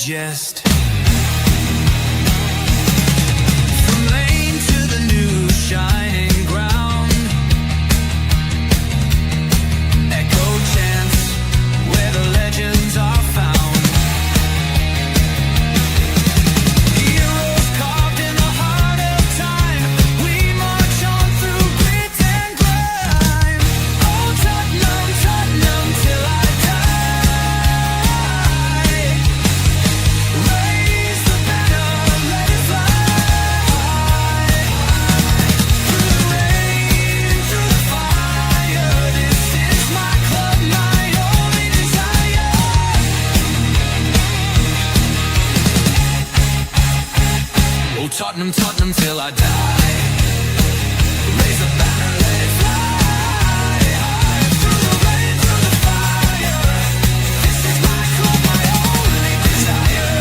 digest. From lane to the new shining ground, echo chants where the legends are found. Heroes carved in the heart of time, we march on through grit and grime. Oh Tottenham, Tottenham till I die. Raise the banner, let it fly. Through the rain, through the fire, this is my club, my only desire. Oh Tottenham, Tottenham till I die. Raise the banner, let it fly. Through the rain, through the fire, this is my club, my only desire.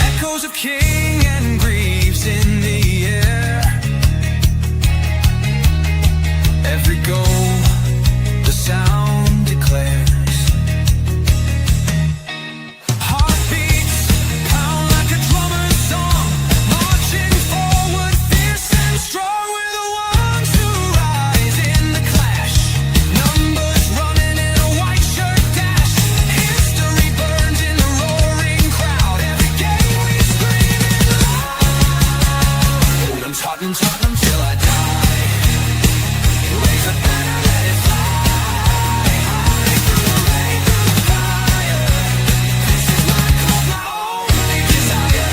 Echoes of King and Greaves in the air. Every goal, the sound declares. Heartbeats pound like a drummer's song, marching forward, fierce and strong. We're the ones who rise in the clash. Numbers running in a white shirt dash. History burns in the roaring crowd. Every game we scream it loud. I'm Tottenham, Tottenham till I die. Raise the banner, let it fly. Through the rain, through the fire, this is my club, my only desire.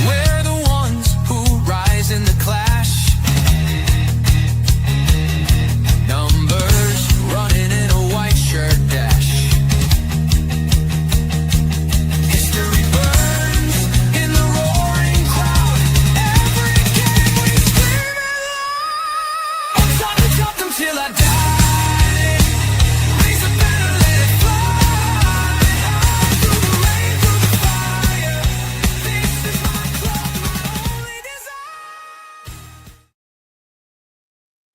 We're the ones who rise in the clash. Numbers running in a white shirt dash. History burns in the roaring crowd. Every game we scream it loud. I'm Tottenham, Tottenham till I die. Raise the banner, let it fly. Through the rain, through the fire, this is my club, my only desire.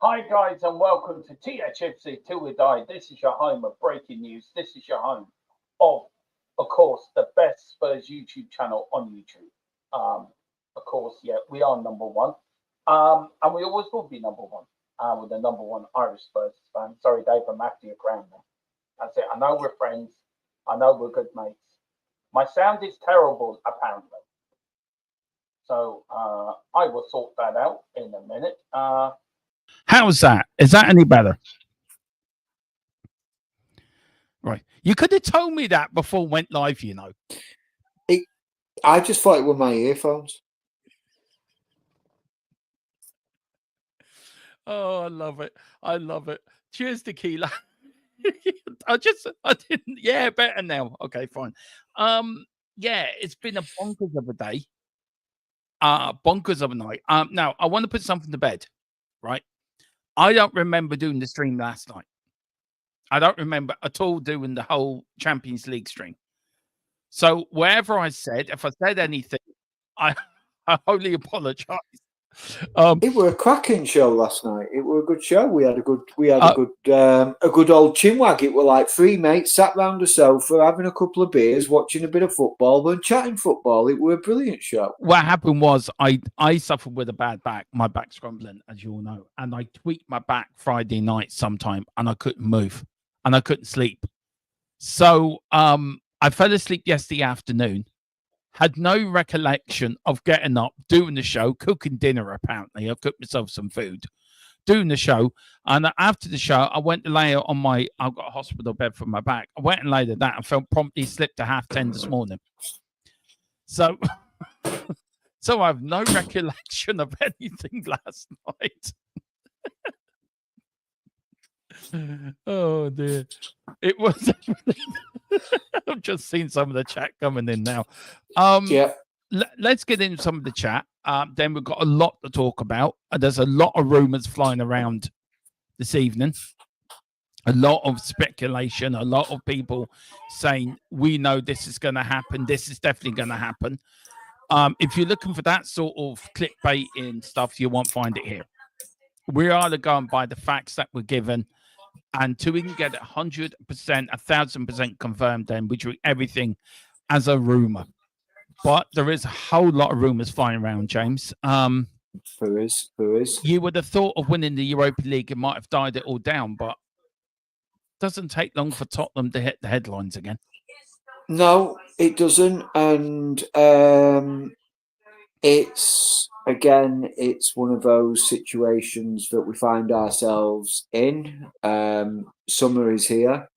Hi guys and welcome to THFC Till We Die. This is your home of breaking news. This is your home of course, the best Spurs YouTube channel on YouTube. Of course, yeah, we are number one. And we always will be number one. We're the number one Irish Spurs fan. Sorry, Dave, I'm after your crown now. That's it. I know we're friends. I know we're good mates. My sound is terrible, apparently. So I will sort that out in a minute. How's that? Is that any better? Right. You could have told me that before we went live, you know. I just thought it were my earphones. Oh, I love it. I love it. Cheers, tequila. I didn't. Yeah, better now. Okay, fine. Yeah, it's been a bonkers of a day. Bonkers of a night. Now I want to put something to bed, right? I don't remember doing the stream last night. I don't remember at all doing the whole Champions League stream. So wherever I said, if I said anything, I wholly apologize. It were a cracking show last night. It were a good show. We had a good old chinwag. It were like three mates sat round a sofa having a couple of beers, watching a bit of football, and chatting football. It were a brilliant show. What happened was I suffered with a bad back. My back's crumbling, as you all know, and I tweaked my back Friday night sometime, and I couldn't move, and I couldn't sleep. So I fell asleep yesterday afternoon. Had no recollection of getting up, doing the show, cooking dinner, apparently. I cooked myself some food, doing the show. And after the show, I went to lay on I've got a hospital bed for my back. I went and laid at that and felt promptly slipped to 10:30 this morning. So, so I have no recollection of anything last night. Oh, dear. It was... I've just seen some of the chat coming in now. Yeah. Let's get into some of the chat. Then we've got a lot to talk about. There's a lot of rumors flying around this evening. a lot of speculation, a lot of people saying, we know this is going to happen. This is definitely going to happen. If you're looking for that sort of clickbaiting stuff, you won't find it here. We are going by the facts that we're given. And until we can get 100%, 1,000% confirmed, then we treat everything as a rumor. But there is a whole lot of rumors flying around, James. There is. You would have thought of winning the Europa League, it might have died it all down, but it doesn't take long for Tottenham to hit the headlines again. No, it doesn't. And it's one of those situations that we find ourselves in. Summer is here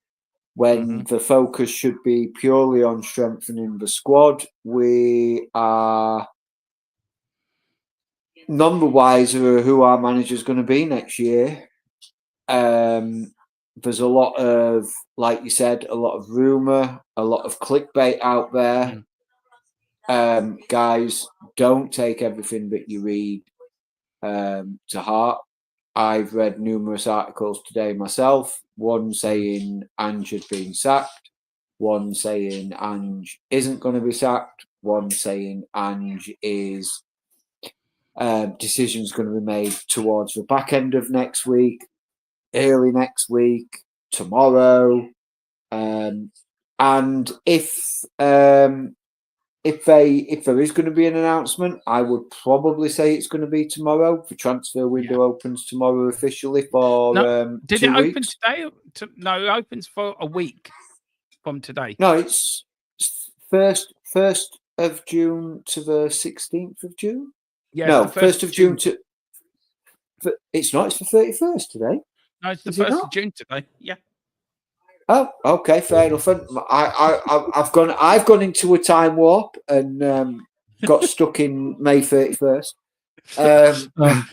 when the focus should be purely on strengthening the squad. We are none the wiser who our manager is going to be next year. There's a lot of, like you said, a lot of rumour, a lot of clickbait out there. Guys, don't take everything that you read to heart. I've read numerous articles today myself, one saying Ange had been sacked, one saying Ange isn't going to be sacked, one saying Ange is decisions going to be made towards the back end of next week, early next week, tomorrow. And if there is going to be an announcement, I would probably say it's going to be tomorrow. The transfer window opens tomorrow officially for did 2 it open weeks. today? No, it opens for a week from today. No, it's first of June to the 16th of June. Yeah, no, 1st of June to. It's not. It's the 31st today. No, it's the 1st of June today. Yeah. Oh, okay, fair enough. I've gone into a time warp and got stuck in May 31st.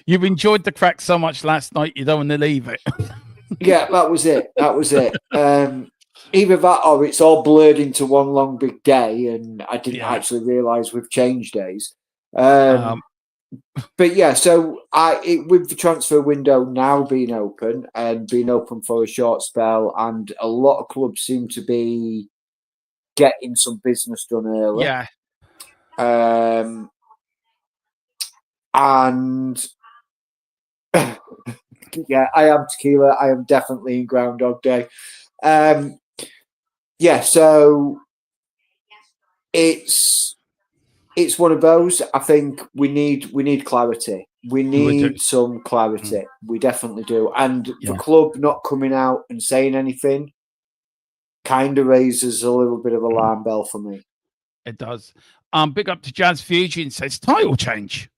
You've enjoyed the crack so much last night, you don't want to leave it. Yeah, that was it. Either that or it's all blurred into one long big day, and I didn't actually realise we've changed days. But yeah, so with the transfer window now being open for a short spell, and a lot of clubs seem to be getting some business done early. Yeah. And yeah, I am tequila. I am definitely in Groundhog Day. Yeah, so it's one of those. I think we need clarity. We need some clarity. We definitely do. And the club not coming out and saying anything kind of raises a little bit of alarm bell for me. It does. Big up to Jazz Fusion, says title change.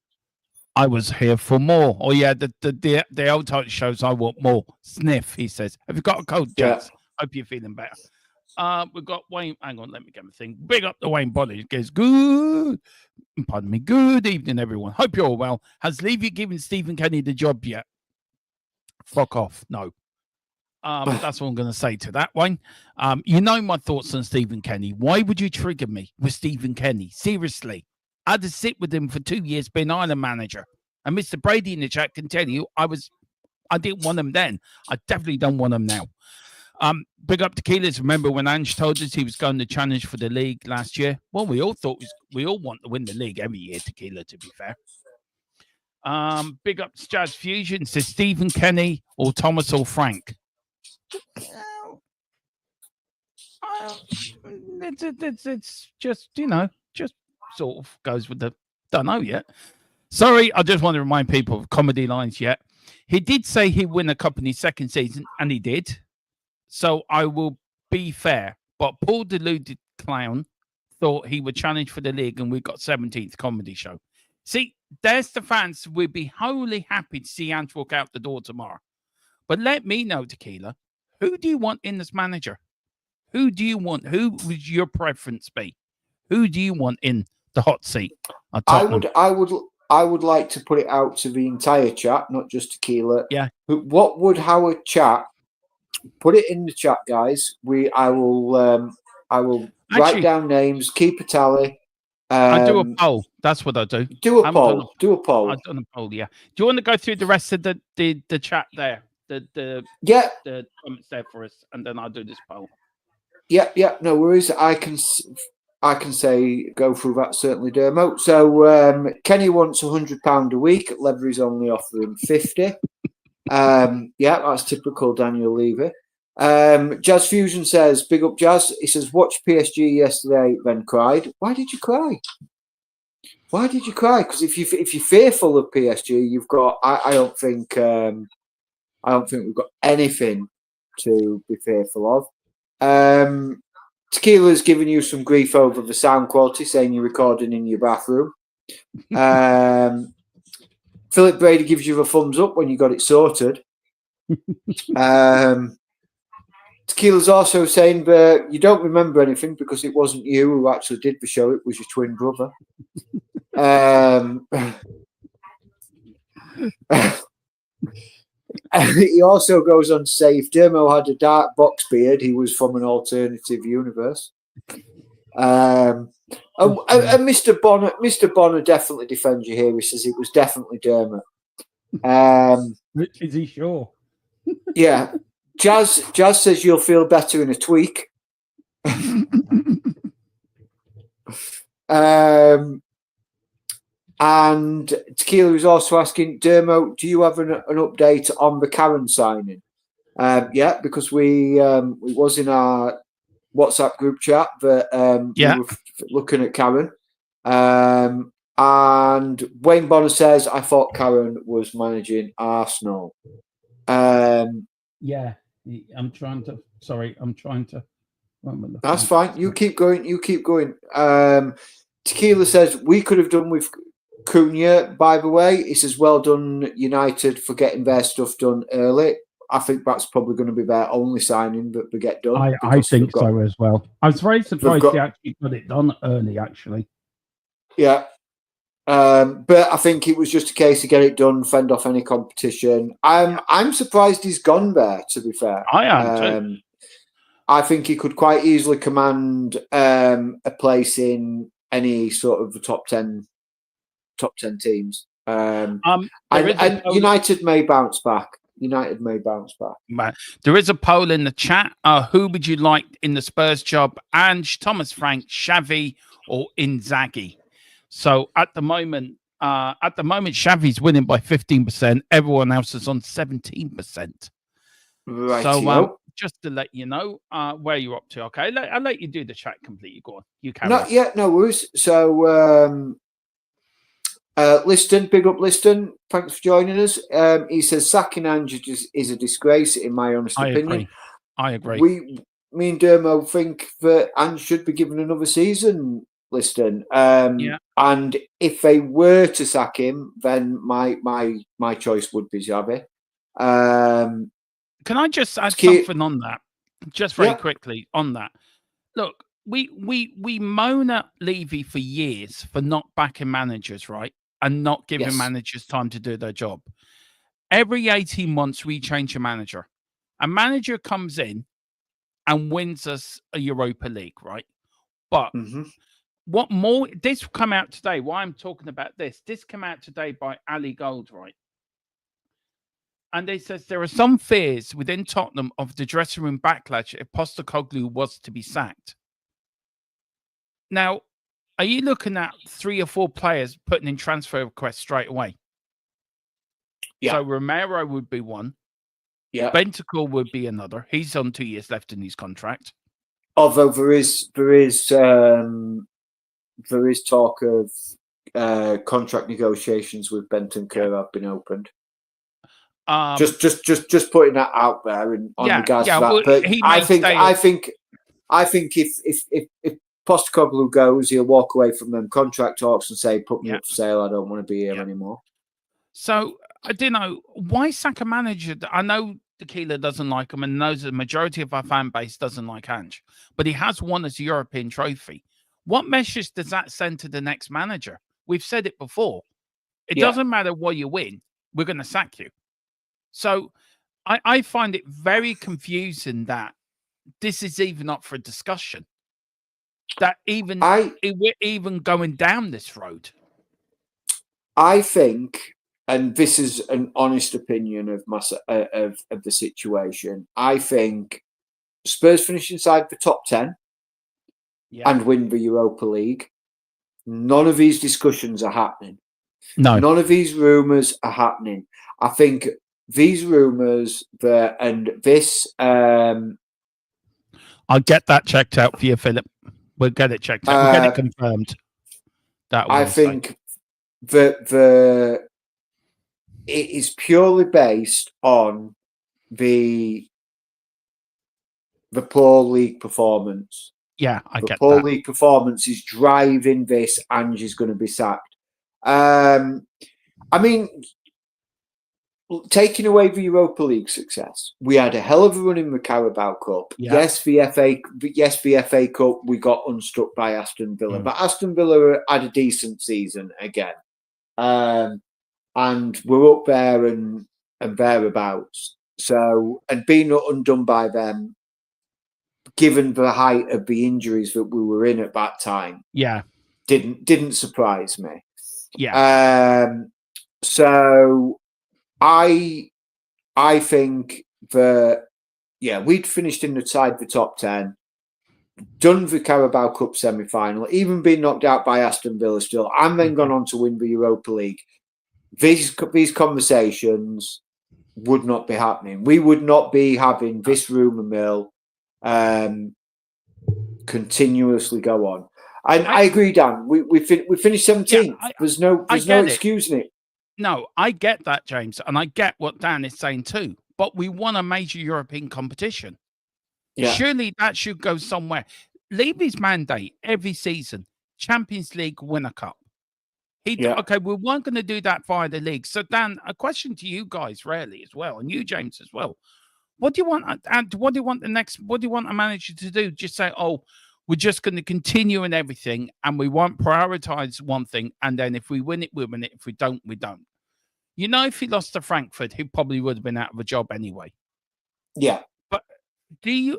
I was here for more. Oh yeah, the old title shows I want more. Sniff, he says. Have you got a cold, Jazz? Hope you're feeling better. We've got Wayne. Hang on, let me get my thing. Big up to Wayne Body. It goes, good. Pardon me. Good evening, everyone. Hope you're all well. Has Levy given Stephen Kenny the job yet? Fuck off. No. That's what I'm going to say to that, Wayne. You know my thoughts on Stephen Kenny. Why would you trigger me with Stephen Kenny? Seriously. I had to sit with him for 2 years being Ireland manager. And Mr. Brady in the chat can tell you I didn't want him then. I definitely don't want him now. Big up to Keyless. Remember when Ange told us he was going to challenge for the league last year? Well, we all want to win the league every year, Tequila, to be fair. Big up to Jazz Fusion. Says Stephen Kenny or Thomas or Frank. It's just, just sort of goes with the don't know yet. Sorry, I just want to remind people of comedy lines yet. He did say he'd win a cup in his second season, and he did. So I will be fair. But Paul Deluded Clown thought he would challenge for the league, and we got 17th comedy show. See, there's the fans. We'd be wholly happy to see Ant walk out the door tomorrow. But let me know, Tequila, who do you want in this manager? Who do you want? Who would your preference be? Who do you want in the hot seat? I would like to put it out to the entire chat, not just Tequila. Yeah. What would Howard chat? Put it in the chat, guys. I will write down names, keep a tally. I do a poll. That's what I do. Do a poll. I've done a poll. Yeah. Do you want to go through the rest of the chat there the comments there for us, and then I'll do this poll. Yeah, no worries. I can say go through that, certainly, Dermo. So Kenny wants £100 a week. Levery's only offering 50. Yeah, that's typical Daniel Levy. Jazz Fusion says, big up Jazz. He says, watched PSG yesterday, then cried. Why did you cry? Why did you cry? Because if you're fearful of PSG, you've got. I don't think we've got anything to be fearful of. Tequila's giving you some grief over the sound quality, saying you're recording in your bathroom. Philip Brady gives you a thumbs up when you got it sorted. Tequila's also saying that you don't remember anything because it wasn't you who actually did the show, it was your twin brother. He also goes on to say if Dermo had a dark box beard, he was from an alternative universe. And Mr. Bonner definitely defends you here. He says it was definitely Dermot. Is he sure? Yeah. Jazz says you'll feel better in a tweak. And Tequila was also asking, Dermo, do you have an update on the Karen signing? Yeah, because we was in our WhatsApp group chat that we were looking at Karen. And Wayne Bonner says, I thought Karen was managing Arsenal. Yeah, I'm trying to. That's fine. You keep going. Tequila says, we could have done with Cunha, by the way. He says, well done, United, for getting their stuff done early. I think that's probably going to be their only signing that we get done. I think so as well. I was very surprised they actually got it done early, actually. Yeah. But I think it was just a case of get it done, fend off any competition. I'm surprised he's gone there, to be fair. I am too. I think he could quite easily command a place in any sort of the top 10 teams. And United may bounce back. There is a poll in the chat. Who would you like in the Spurs job? Ange, Thomas Frank, Xavi, or Inzaghi? So at the moment, Xavi's winning by 15%. Everyone else is on 17%. Right. So just to let you know where you're up to. Okay, I'll let you do the chat completely. Go on. You can. No worries. So Liston, big up Liston. Thanks for joining us. He says sacking Ange is a disgrace, in my honest opinion. I agree. Me and Dermo think that Ange should be given another season. Liston. And if they were to sack him, then my choice would be Xavi. Can I just add something on that? Just very quickly on that. Look, we moan at Levy for years for not backing managers, right? And not giving managers time to do their job. Every 18 months, we change a manager. A manager comes in and wins us a Europa League, right? But what more? This come out today. Why I'm talking about this? This came out today by Ali Gold, right? And they says there are some fears within Tottenham of the dressing room backlash if Postecoglou was to be sacked. Now, are you looking at 3 or 4 players putting in transfer requests straight away? Yeah. So Romero would be one. Yeah. Bentancur would be another. He's on 2 years left in his contract. Although there is talk of contract negotiations with Bentancur have been opened. Just putting that out there in regards to that. Well, but I think if Postecoglou goes, he'll walk away from them contract talks and say, "Put me up for sale. I don't want to be here anymore." So I don't know why sack a manager. I know Tequila doesn't like him, and knows the majority of our fan base doesn't like Ange, but he has won us a European trophy. What message does that send to the next manager? We've said it before. It doesn't matter what you win, we're going to sack you. So I find it very confusing that this is even up for discussion. That we're even going down this road. I think and this is an honest opinion of of the situation. I think Spurs finish inside the top 10 and win the Europa League. None of these discussions are happening. No. None of these rumours are happening. I think these rumours and this. I'll get that checked out for you, Philip. We'll get it checked out. We'll get it confirmed. I think that it is purely based on the poor league performance. Yeah, I get that. The poor league performance is driving this. Ange's going to be sacked. I mean, taking away the Europa League success, we had a hell of a run in the Carabao Cup. Yeah. Yes, the FA Cup, we got unstuck by Aston Villa, but Aston Villa had a decent season again, and we're up there and thereabouts. So, and being undone by them, given the height of the injuries that we were in at that time, didn't surprise me. So I think that we'd finished inside the top 10, done the Carabao Cup semi-final, even been knocked out by Aston Villa still, and then gone on to win the Europa League. These conversations would not be happening. We would not be having this rumour mill continuously go on. I agree, Dan. We finished 17th. There's no excusing it. No, I get that, James, and I get what Dan is saying too. But we won a major European competition. Yeah. Surely that should go somewhere. Levy's mandate every season: Champions League, win a cup. Okay, we weren't going to do that via the league. So, Dan, a question to you guys, really, as well, and you, James, as well. What do you want? And what do you want What do you want a manager to do? Just say, "Oh, we're just going to continue in everything, and we won't prioritize one thing. And then if we win it, we win it. If we don't, we don't." You know, if he lost to Frankfurt, he probably would have been out of a job anyway. Yeah. But the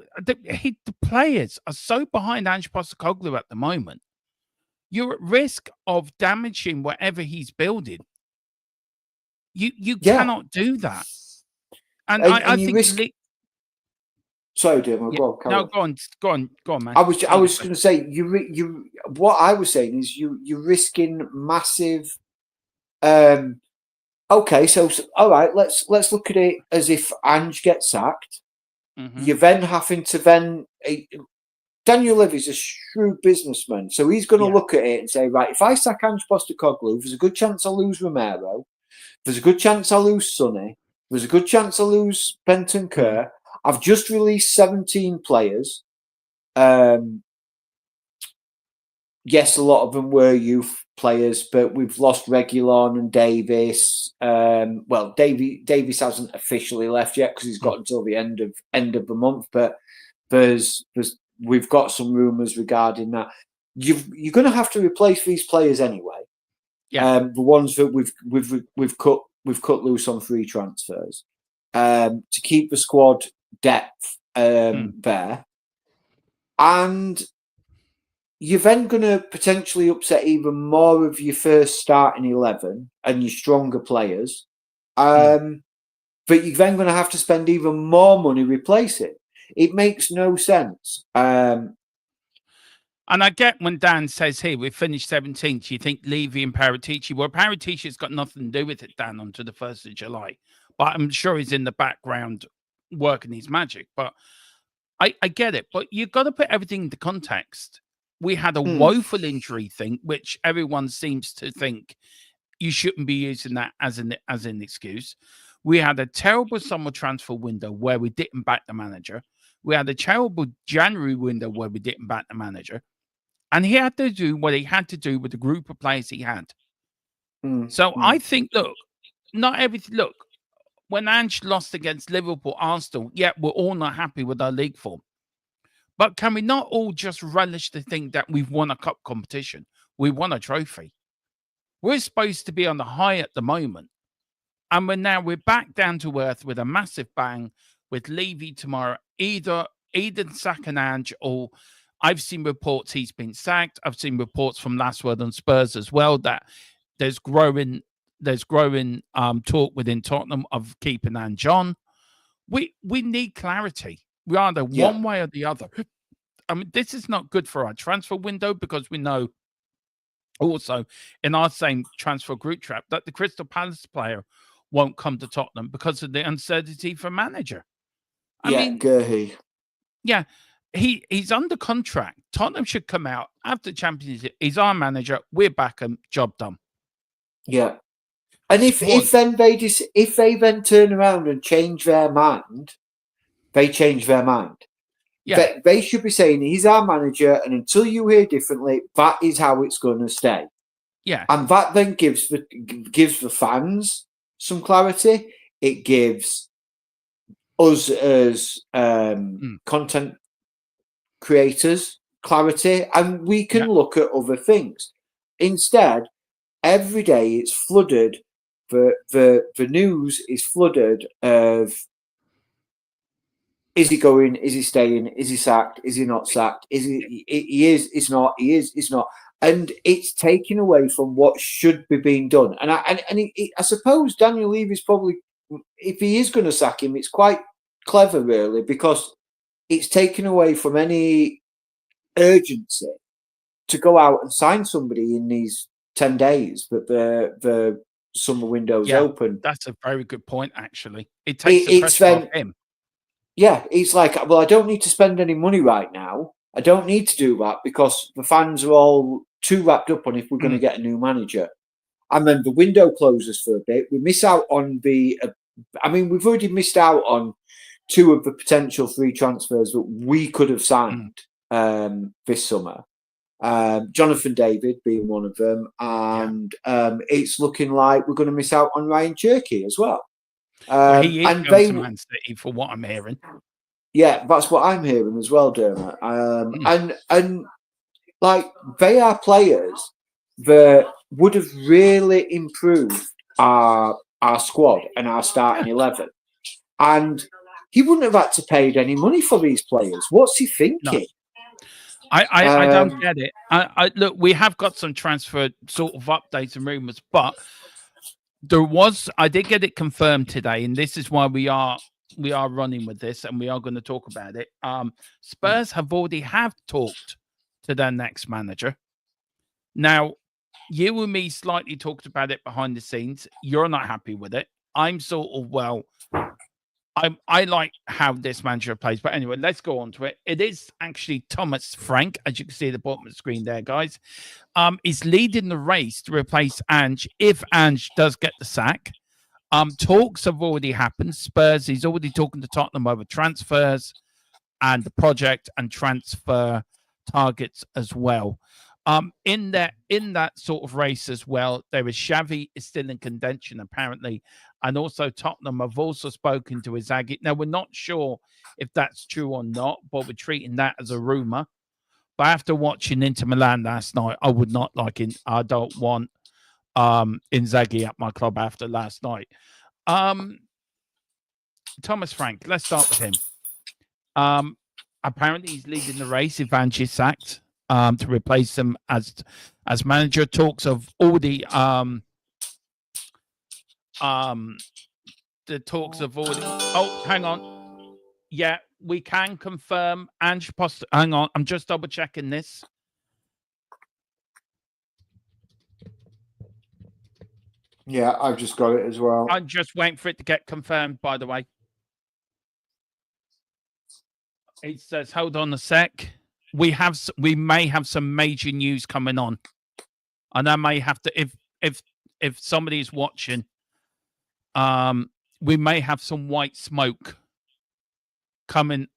players are so behind Ange Postecoglou at the moment. You're at risk of damaging whatever he's building. You cannot do that. And I think... Sorry, Dermo. Go on, man. I was going to say you. What I was saying is you're risking massive. Okay, so all right. Let's look at it as if Ange gets sacked. Mm-hmm. You're then having to Daniel Levy's a shrewd businessman, so he's going to look at it and say, right, if I sack Ange Postecoglou, there's a good chance I'll lose Romero. There's a good chance I'll lose Sonny. There's a good chance I'll lose Benton Kerr. I've just released 17 players. Yes, a lot of them were youth players, but we've lost Reguilon and Davis. Well, Davis hasn't officially left yet because he's got until the end of the month. But we've got some rumours regarding that. You're going to have to replace these players anyway. Yeah, the ones that we've cut loose on free transfers to keep the squad depth there, and you're then going to potentially upset even more of your first starting 11 and your stronger players. But you're then going to have to spend even more money replacing. It makes no sense. And I get when Dan says, "Hey, we finished 17th." You think Levy and Paratici? Well, Paratici's got nothing to do with it, Dan, until the 1st of July. But I'm sure he's in the background working his magic. But I get it. But you've got to put everything into context. We had a woeful injury thing, which everyone seems to think you shouldn't be using that as an excuse. We had a terrible summer transfer window where we didn't back the manager. We had a terrible January window where we didn't back the manager. And he had to do what he had to do with the group of players he had. I think, look, not everything. Look, when Ange lost against Liverpool, Arsenal, we're all not happy with our league form. But can we not all just relish the thing that we've won a cup competition? We won a trophy. We're supposed to be on the high at the moment. And we're back down to earth with a massive bang with Levy tomorrow. Either sack an Ange, or I've seen reports he's been sacked. I've seen reports from Last Word on Spurs as well that there's growing there's growing talk within Tottenham of keeping Ange on. We need clarity. We either one way or the other. I mean, this is not good for our transfer window because we know also in our same transfer group trap that the Crystal Palace player won't come to Tottenham because of the uncertainty for manager. I mean, Gerhey. Yeah, he's under contract. Tottenham should come out after Champions League. He's our manager. We're back him. Job done. Yeah. And if they then turn around and change their mind, Yeah. They should be saying he's our manager, and until you hear differently, that is how it's going to stay. Yeah. And that then gives the fans some clarity. It gives us as content creators clarity, and we can look at other things. Instead, every day it's flooded. The news is flooded of: is he going? Is he staying? Is he sacked? Is he not sacked? Is he? He is. He's not. He is. He's not. And it's taken away from what should be being done. And I suppose Daniel Levy's probably, if he is going to sack him, it's quite clever, really, because it's taken away from any urgency to go out and sign somebody in these 10 days that the summer window's open. That's a very good point, actually. It takes the pressure off him. Yeah, it's like, well, I don't need to spend any money right now. I don't need to do that because the fans are all too wrapped up on if we're going to get a new manager. And then the window closes for a bit. We miss out on we've already missed out on 2 of the potential free transfers that we could have signed this summer. Jonathan David being one of them. And it's looking like we're going to miss out on Ryan Cherky as well. He is going to Man City, for what I'm hearing. Yeah, that's what I'm hearing as well, Dermot. And like, they are players that would have really improved our squad and our starting 11. And he wouldn't have had to pay any money for these players. What's he thinking? No. I don't get it. Look, we have got some transfer sort of updates and rumours, but I did get it confirmed today, and this is why we are running with this, and we are going to talk about it. Spurs have already talked to their next manager. Now, you and me slightly talked about it behind the scenes. You're not happy with it. I'm sort of, I like how this manager plays. But anyway, let's go on to it. It is actually Thomas Frank, as you can see at the bottom of the screen there, guys. Is leading the race to replace Ange if Ange does get the sack. Talks have already happened. Spurs, he's already talking to Tottenham over transfers and the project and transfer targets as well. In that sort of race as well, there is Xavi is still in contention apparently, and also Tottenham have also spoken to Inzaghi. Now we're not sure if that's true or not, but we're treating that as a rumor. But after watching Inter Milan last night, I would not like it. I don't want Inzaghi at my club after last night. Thomas Frank, let's start with him. Apparently he's leading the race if Ange is sacked. To replace him as manager. Talks of all the talks of all the. Oh, hang on. Yeah, we can confirm Ange Post. Hang on, I'm just double checking this. Yeah, I've just got it as well. I'm just waiting for it to get confirmed. By the way, it says, "Hold on a sec." We may have some major news coming on, and I may have to if somebody's watching, we may have some white smoke coming.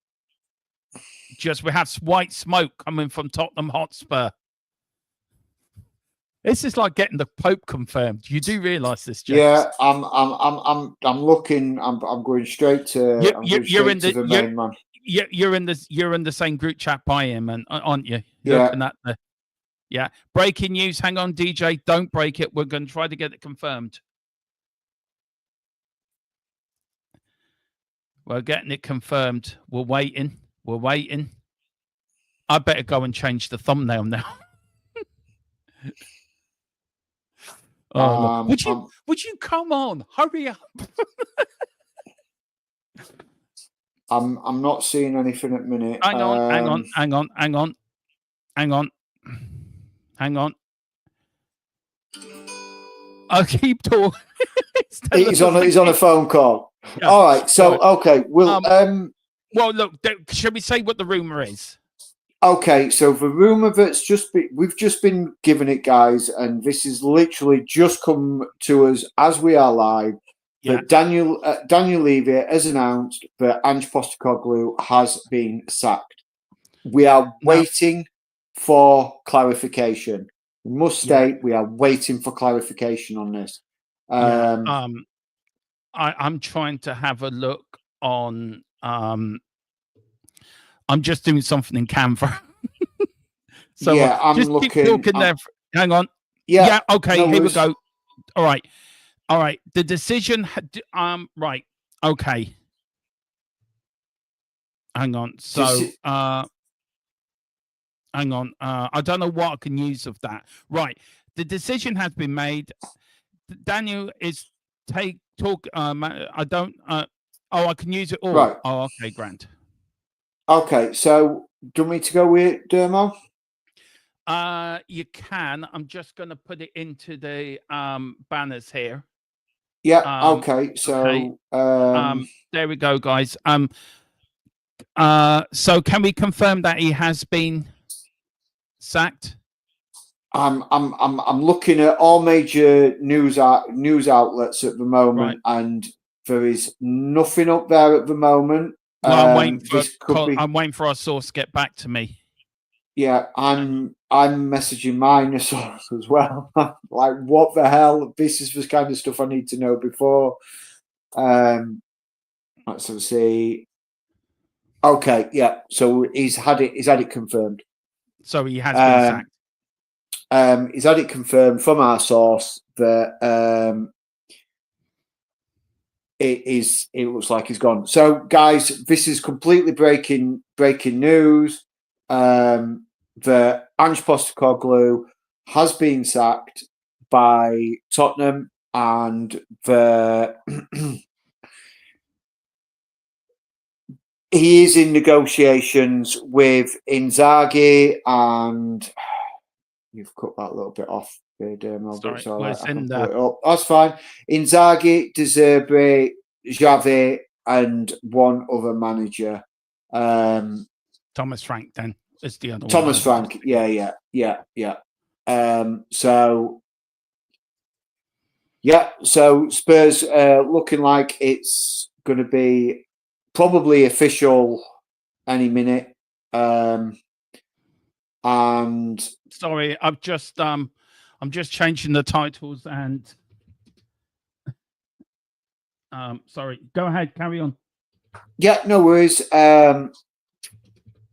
We have white smoke coming from Tottenham Hotspur. This is like getting the Pope confirmed. You do realise this, James? Yeah, I'm looking. I'm going straight to. You're in the main man. You're in the same group chat I am, and aren't you? Yeah. Yeah. Breaking news. Hang on, DJ. Don't break it. We're going to try to get it confirmed. We're getting it confirmed. We're waiting. I better go and change the thumbnail now. Oh, look. I'm Would you come on? Hurry up. I'm not seeing anything at the minute. Hang on. I'll keep talking. He's on a phone call. Yeah. All right. So okay, we'll well, look. Shall we say what the rumor is? Okay, so the rumor that's we've just been given it, guys, and this is literally just come to us as we are live. Yeah. That Daniel Levy has announced that Ange Postecoglou has been sacked. We are waiting for clarification. We must state we are waiting for clarification on this. I'm trying to have a look on. I'm just doing something in Canva. So yeah, I'm just looking. Keep talking there. Hang on. Yeah. Okay. No here worries. we go. All right. The decision. Right. Okay. Hang on. So. Hang on. I don't know what I can use of that. Right. The decision has been made. Daniel is talk. I don't. I can use it all. Right. Oh, okay, Grant. Okay, so do you want me to go with Dermo? You can. I'm just going to put it into the banners here. Yeah. Okay. So there we go, guys. So can we confirm that he has been sacked? I'm looking at all major news outlets at the moment, and there is nothing up there at the moment. Well, I'm waiting for our source to get back to me. Yeah, I'm messaging mine source as well. Like, what the hell? This is the kind of stuff I need to know before. Let's see. Okay, yeah. So he's had it confirmed. So he has been sacked. He's had it confirmed from our source that it looks like he's gone. So, guys, this is completely breaking news. That Ange Postecoglou has been sacked by Tottenham, and he is in negotiations with Inzaghi, and you've cut that little bit off there, Dermo. That's fine. Inzaghi, De Zerbi, Xavi, and one other manager. Thomas Frank, then, is the other Thomas one. Frank, yeah. So Spurs looking like it's going to be probably official any minute. And sorry, I'm just changing the titles and sorry. Go ahead, carry on. Yeah, no worries.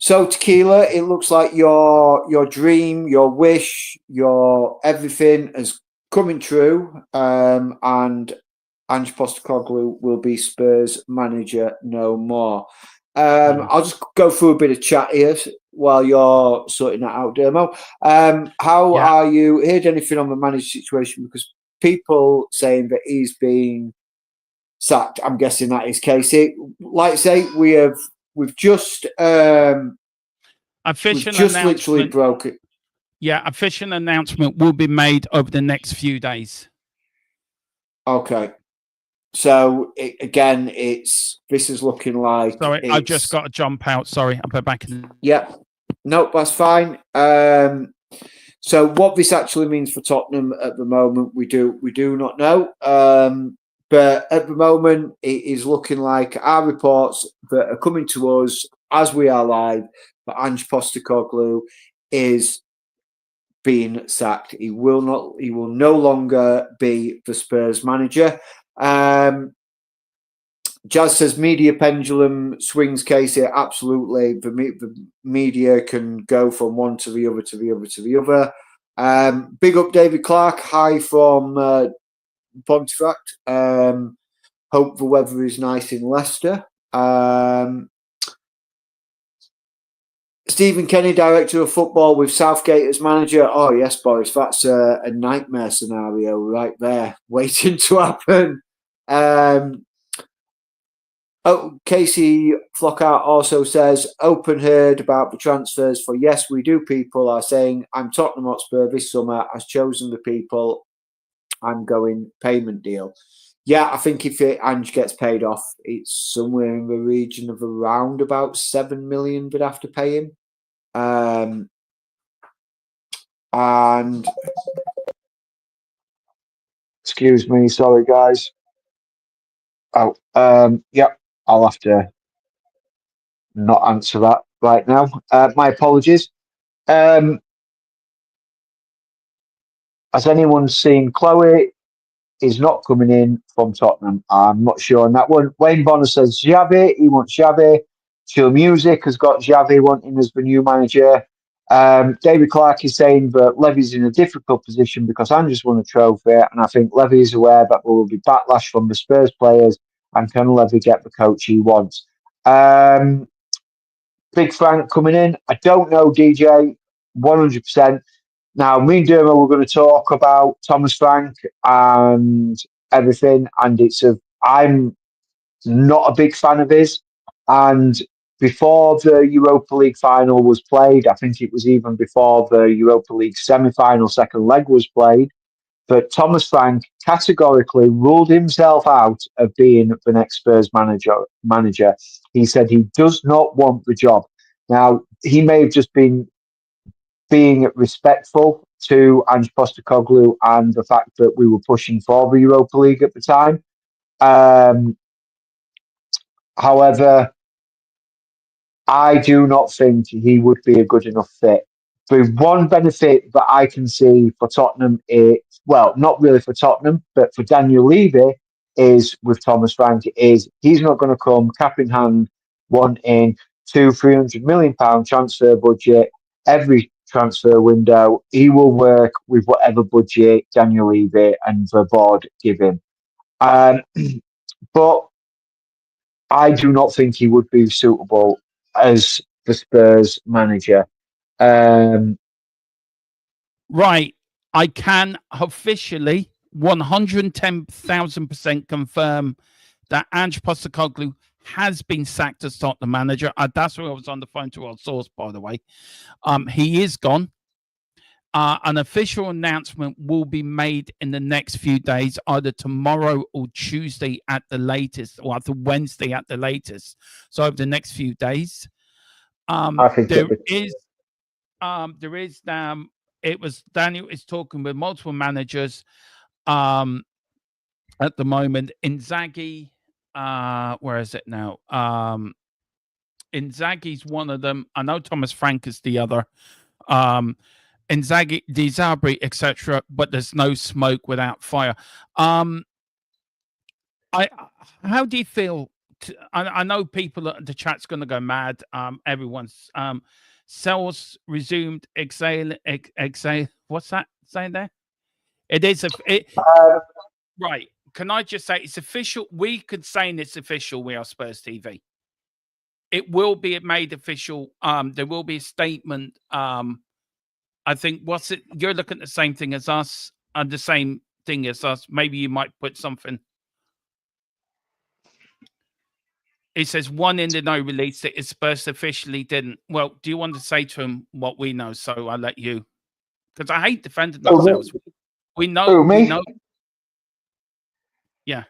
So Tequila, it looks like your dream, your wish, your everything is coming true. And Ange Postecoglou will be Spurs manager no more. I'll just go through a bit of chat here while you're sorting that out, Dermo. How are you? Heard anything on the manager situation? Because people saying that he's been sacked. I'm guessing that is case. Like I say, we've just literally broke it. Yeah, official announcement will be made over the next few days. Okay. So this is looking like. Sorry, I just got to jump out. Sorry, I'll be back in. Yeah, nope, that's fine. So what this actually means for Tottenham at the moment, we do not know. But at the moment, it is looking like our reports that are coming to us as we are live, that Ange Postecoglou is being sacked. He will no longer be the Spurs manager. Jazz says media pendulum swings case here. Absolutely. The media can go from one to the other, to the other, to the other. Big up David Clark. Hi from Pontefract. Hope the weather is nice in Leicester. Stephen Kenny, director of football with Southgate as manager. Oh yes, Boris, that's a nightmare scenario right there, waiting to happen. Casey Flockhart also says, open heard about the transfers for yes, we do. People are saying, I'm Tottenham Hotspur this summer, has chosen the people, I'm going payment deal. Yeah, I think if Ange gets paid off, it's somewhere in the region of around about 7 million we'd have to pay him. And excuse me, sorry guys. Oh, yeah, I'll have to not answer that right now. My apologies. Has anyone seen Chloe is not coming in from Tottenham? I'm not sure on that one. Wayne Bonner says Xavi, he wants Xavi. Chill Music has got Xavi wanting as the new manager. David Clark is saying that Levy's in a difficult position because Andrews won a trophy, and I think Levy is aware that there will be backlash from the Spurs players, and can Levy get the coach he wants? Big Frank coming in. I don't know, DJ, 100%. Now, me and Dermo were going to talk about Thomas Frank and everything, and I'm not a big fan of his. And before the Europa League final was played, I think it was even before the Europa League semi-final second leg was played, but Thomas Frank categorically ruled himself out of being the next Spurs manager. He said he does not want the job. Now, he may have just been being respectful to Ange Postecoglou and the fact that we were pushing for the Europa League at the time. However, I do not think he would be a good enough fit. The one benefit that I can see for Tottenham well, not really for Tottenham, but for Daniel Levy is with Thomas Frank is he's not going to come cap in hand wanting £200-300 million transfer budget every transfer window. He will work with whatever budget Daniel Levy and the board give him. But I do not think he would be suitable as the Spurs manager. Right. I can officially 110,000% confirm that Ange Postecoglou has been sacked as Tottenham manager. That's why I was on the phone to our source, by the way. He is gone. An official announcement will be made in the next few days, either tomorrow or Tuesday at the latest, or after Wednesday at the latest. So over the next few days, I think it was Daniel is talking with multiple managers at the moment. Inzaghi, where is it now? Inzaghi's one of them. I know Thomas Frank is the other. Inzaghi, Di Zabri, etc. But there's no smoke without fire. How do you feel? I know people, the chat's going to go mad. Everyone's cells resumed exhale. What's that saying there? It is right. Can I just say it's official? We could say it's official. We are Spurs TV. It will be made official. There will be a statement. I think you're looking at the same thing as us and the same thing as us. Maybe you might put something. It says one in the know released it. Spurs officially didn't. Well, do you want to say to him what we know? So I'll let you, because I hate defending ourselves. We know. Me? We know. Yeah.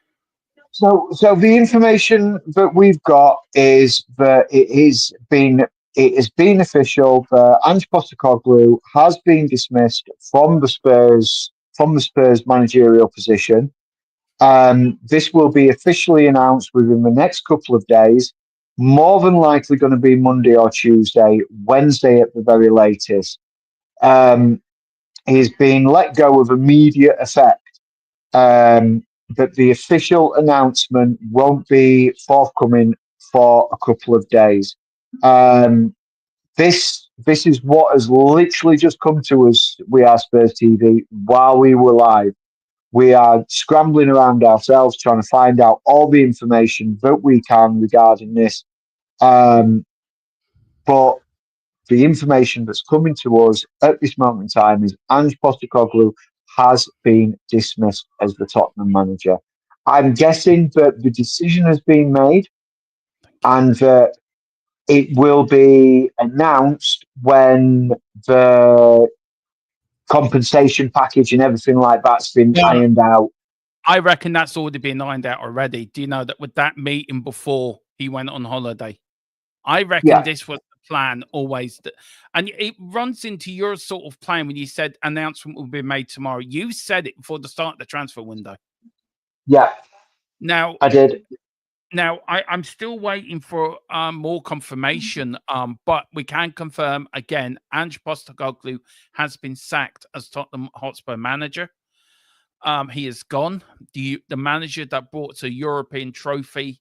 So the information that we've got is that it has been official that Ange Postecoglou has been dismissed from the Spurs managerial position. This will be officially announced within the next couple of days. More than likely going to be Monday or Tuesday, Wednesday at the very latest. He's been let go with immediate effect. But the official announcement won't be forthcoming for a couple of days. This is what has literally just come to us. We are Spurs TV while we were live. We are scrambling around ourselves trying to find out all the information that we can regarding this. But the information that's coming to us at this moment in time is Ange Postecoglou has been dismissed as the Tottenham manager. I'm guessing that the decision has been made and that it will be announced when the compensation package and everything like that's been ironed out. I reckon that's already been ironed out already. Do you know that with that meeting before he went on holiday? I reckon this was the plan always. And it runs into your sort of plan when you said announcement will be made tomorrow. You said it before the start of the transfer window. Yeah. Now, I did. Now, I'm still waiting for more confirmation, but we can confirm again, Ange Postecoglou has been sacked as Tottenham Hotspur manager. He is gone. The manager that brought us a European trophy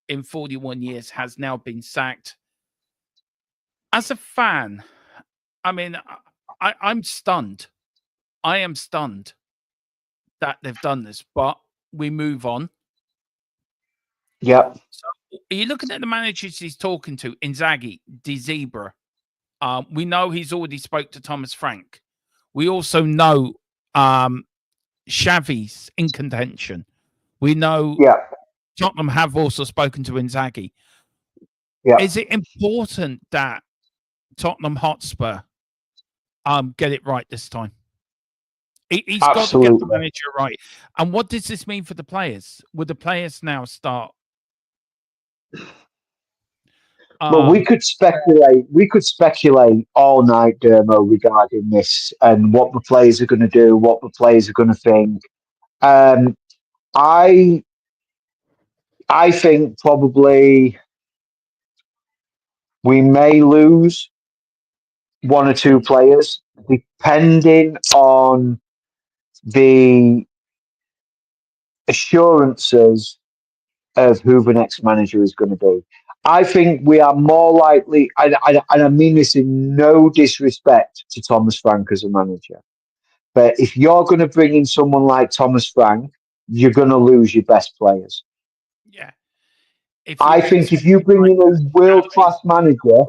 in 41 years has now been sacked. As a fan, I mean, I'm stunned. I am stunned that they've done this, but we move on. Yeah. So are you looking at the managers he's talking to? Inzaghi, De Zebra. We know he's already spoke to Thomas Frank. We also know Xavi's in contention. We know Tottenham have also spoken to Inzaghi. Yeah. Is it important that Tottenham Hotspur get it right this time? He's got to get the manager right. And what does this mean for the players? Would the players now start? Well, we could speculate. We could speculate all night, Dermo, regarding this and what the players are going to do, what the players are going to think. I think probably we may lose one or two players, depending on the assurances of who the next manager is going to be. I think we are more likely, and I mean this in no disrespect to Thomas Frank as a manager, but if you're going to bring in someone like Thomas Frank, you're going to lose your best players. Yeah. I think if you bring in a world-class manager,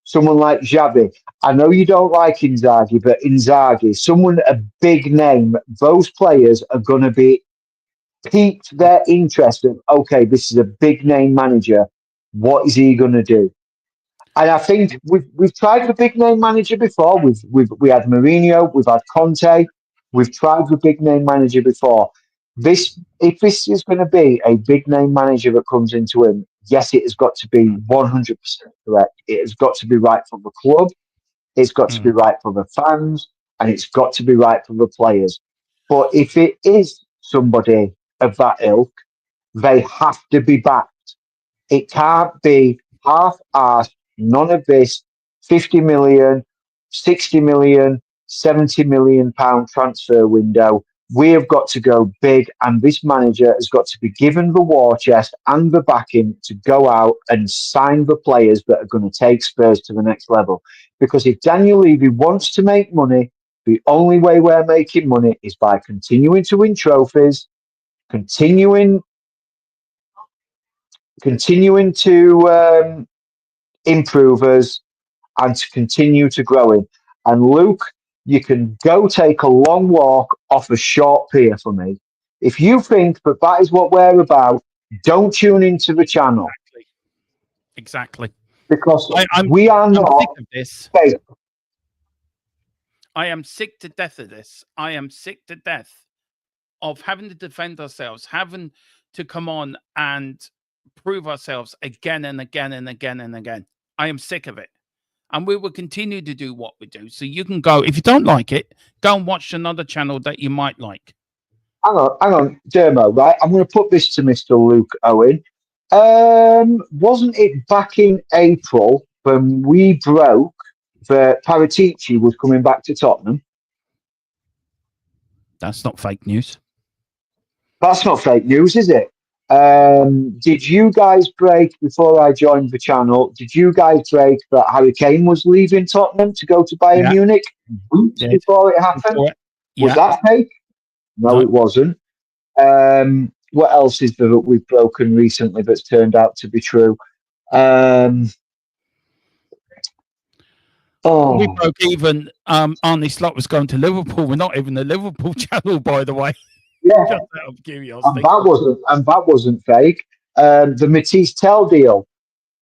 someone like Xavi, I know you don't like Inzaghi, but Inzaghi, someone a big name, those players are going to be piqued their interest of, okay, this is a big name manager. What is he going to do? And I think we've tried the big name manager before. We had Mourinho, we've had Conte, we've tried the big name manager before. If this is going to be a big name manager that comes into him, yes, it has got to be 100% correct. It has got to be right for the club. It's got to be right for the fans, and it's got to be right for the players. But if it is somebody of that ilk, they have to be backed. It can't be half-assed, none of this 50 million, 60 million, 70 million pound transfer window. We have got to go big, and this manager has got to be given the war chest and the backing to go out and sign the players that are going to take Spurs to the next level. Because if Daniel Levy wants to make money, the only way we're making money is by continuing to win trophies, continuing to improve us, and to continue to grow in. And Luke, you can go take a long walk off a short pier for me. If you think that is what we're about, don't tune into the channel. Exactly. Because we are not sick of this. fake. I am sick to death of this. I am sick to death of having to defend ourselves, having to come on and prove ourselves again and again and again and again. I am sick of it. And we will continue to do what we do. So you can go, if you don't like it, go and watch another channel that you might like. Hang on, Dermo, right? I'm going to put this to Mr. Luke Owen. Wasn't it back in April when we broke that Paratici was coming back to Tottenham? That's not fake news. That's not fake news, is it? Did you guys break, before I joined the channel, did you guys break that Harry Kane was leaving Tottenham to go to Bayern Munich weeks before it happened? Was that fake? No, it wasn't. What else is there that we've broken recently that's turned out to be true? We Oh, broke even. Arnie Slot was going to Liverpool. We're not even a Liverpool channel, by the way. yeah, Just out of and curiosity. that wasn't fake. The Matisse Tell deal.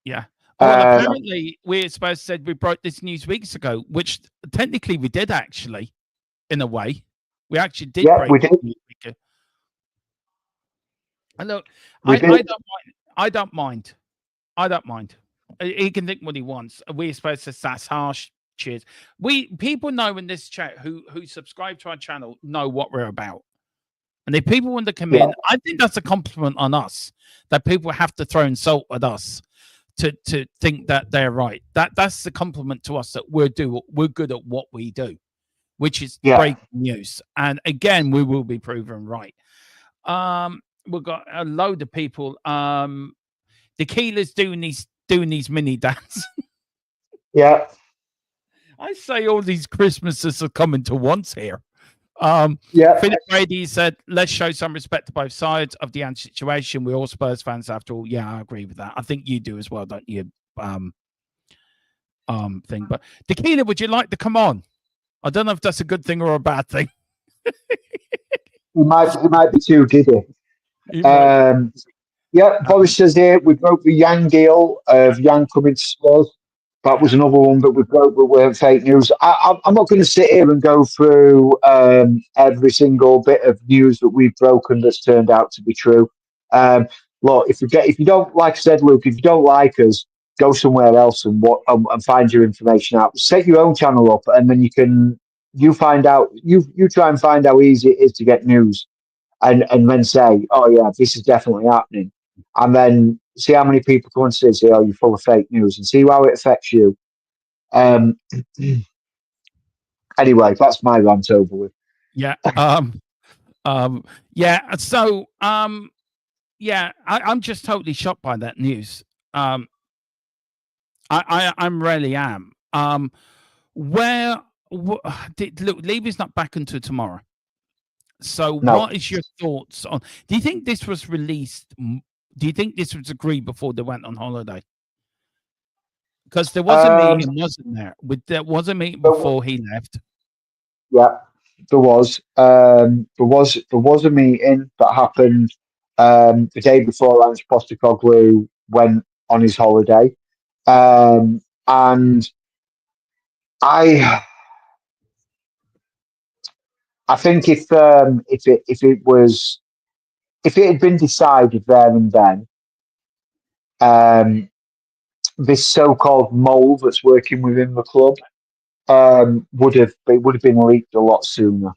Yeah. Oh, well, Um, apparently we're supposed to said we broke this news weeks ago, which technically we did actually, in a way. We actually did yeah, break we did. the news week ago. And look, We I did. don't mind. I don't mind. I don't mind. He can think what he wants. We're supposed to sass harsh. Cheers. People know in this chat who subscribe to our channel know what we're about. And if people want to come Yeah. in, I think that's a compliment on us that people have to throw insult at us to think that they're right. That's the compliment to us that we're good at what we do, which is Yeah. breaking news. And again, we will be proven right. We've got a load of people. Tequila's doing these mini dance. Yeah. I say all these Christmases are coming to once here. Yeah. Philip Brady said, let's show some respect to both sides of the situation. We're all Spurs fans after all. Yeah, I agree with that. I think you do as well, don't you? Thing. But Tequila, would you like to come on? I don't know if that's a good thing or a bad thing. He might be too giddy. You might. Yeah, Boris says here we broke the Yang deal of Yang coming to Spurs. That was another one that we broke, but weren't fake news. I'm not going to sit here and go through every single bit of news that we've broken that's turned out to be true. Look, if you don't, like I said, Luke, if you don't like us, go somewhere else and find your information out. Set your own channel up, and then you find out. You try and find how easy it is to get news, and then say, oh yeah, this is definitely happening, and then see how many people come and say, oh, you're full of fake news, and see how it affects you. Anyway, that's my rant over with. Yeah. Yeah. So, yeah, I'm just totally shocked by that news. I really am. Look, Levy's not back until tomorrow. So, No. what is your thoughts on? Do you think this was released? Do you think this was agreed before they went on holiday? Because there was a meeting, wasn't there? There was a meeting before he left. Yeah, there was. There was a meeting that happened the day before Ange Postecoglou went on his holiday, and I think if it had been decided there and then, this so-called mole that's working within the club would have been leaked a lot sooner,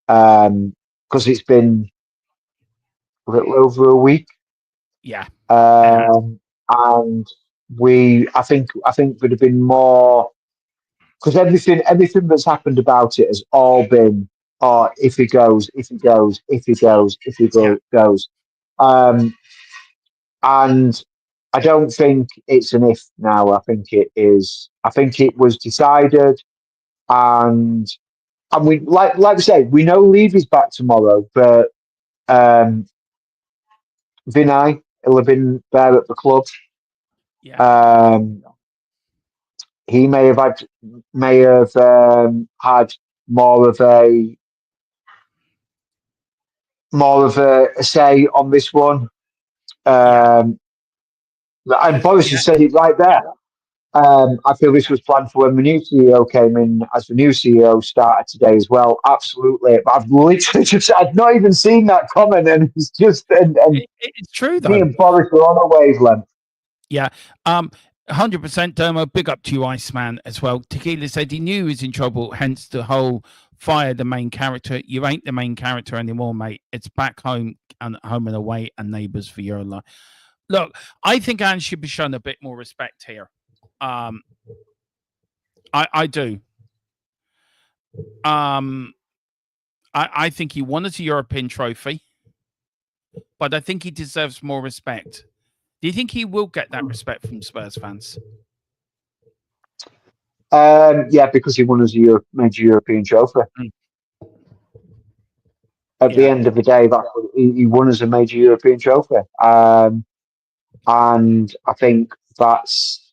because it's been a little over a week. Yeah. And I think there'd have been more, because everything that's happened about it has all been, oh, if he goes, goes. And I don't think it's an if now. I think it is. I think it was decided, and we like we say, we know Levy's back tomorrow, but Vinay will have been there at the club. Yeah. He may have had more of a say on this one. And Boris has said it right there. I feel this was planned for when the new CEO came in, as the new CEO started today as well. Absolutely. But I've literally I've not even seen that comment, and it's just, it's true though. Me and Boris were on a wavelength. Yeah. 100% Dermo, big up to you, Iceman, as well. Tequila said he knew he was in trouble, hence the whole fire the main character. You ain't the main character anymore, mate. It's back home and away and neighbours for your life. Look, I think Anne should be shown a bit more respect here. I do. I think he won us a European trophy, but I think he deserves more respect. Do you think he will get that respect from Spurs fans? Yeah, because he won us a major European trophy. At the end of the day, that's what he won us a major European trophy. And I think that's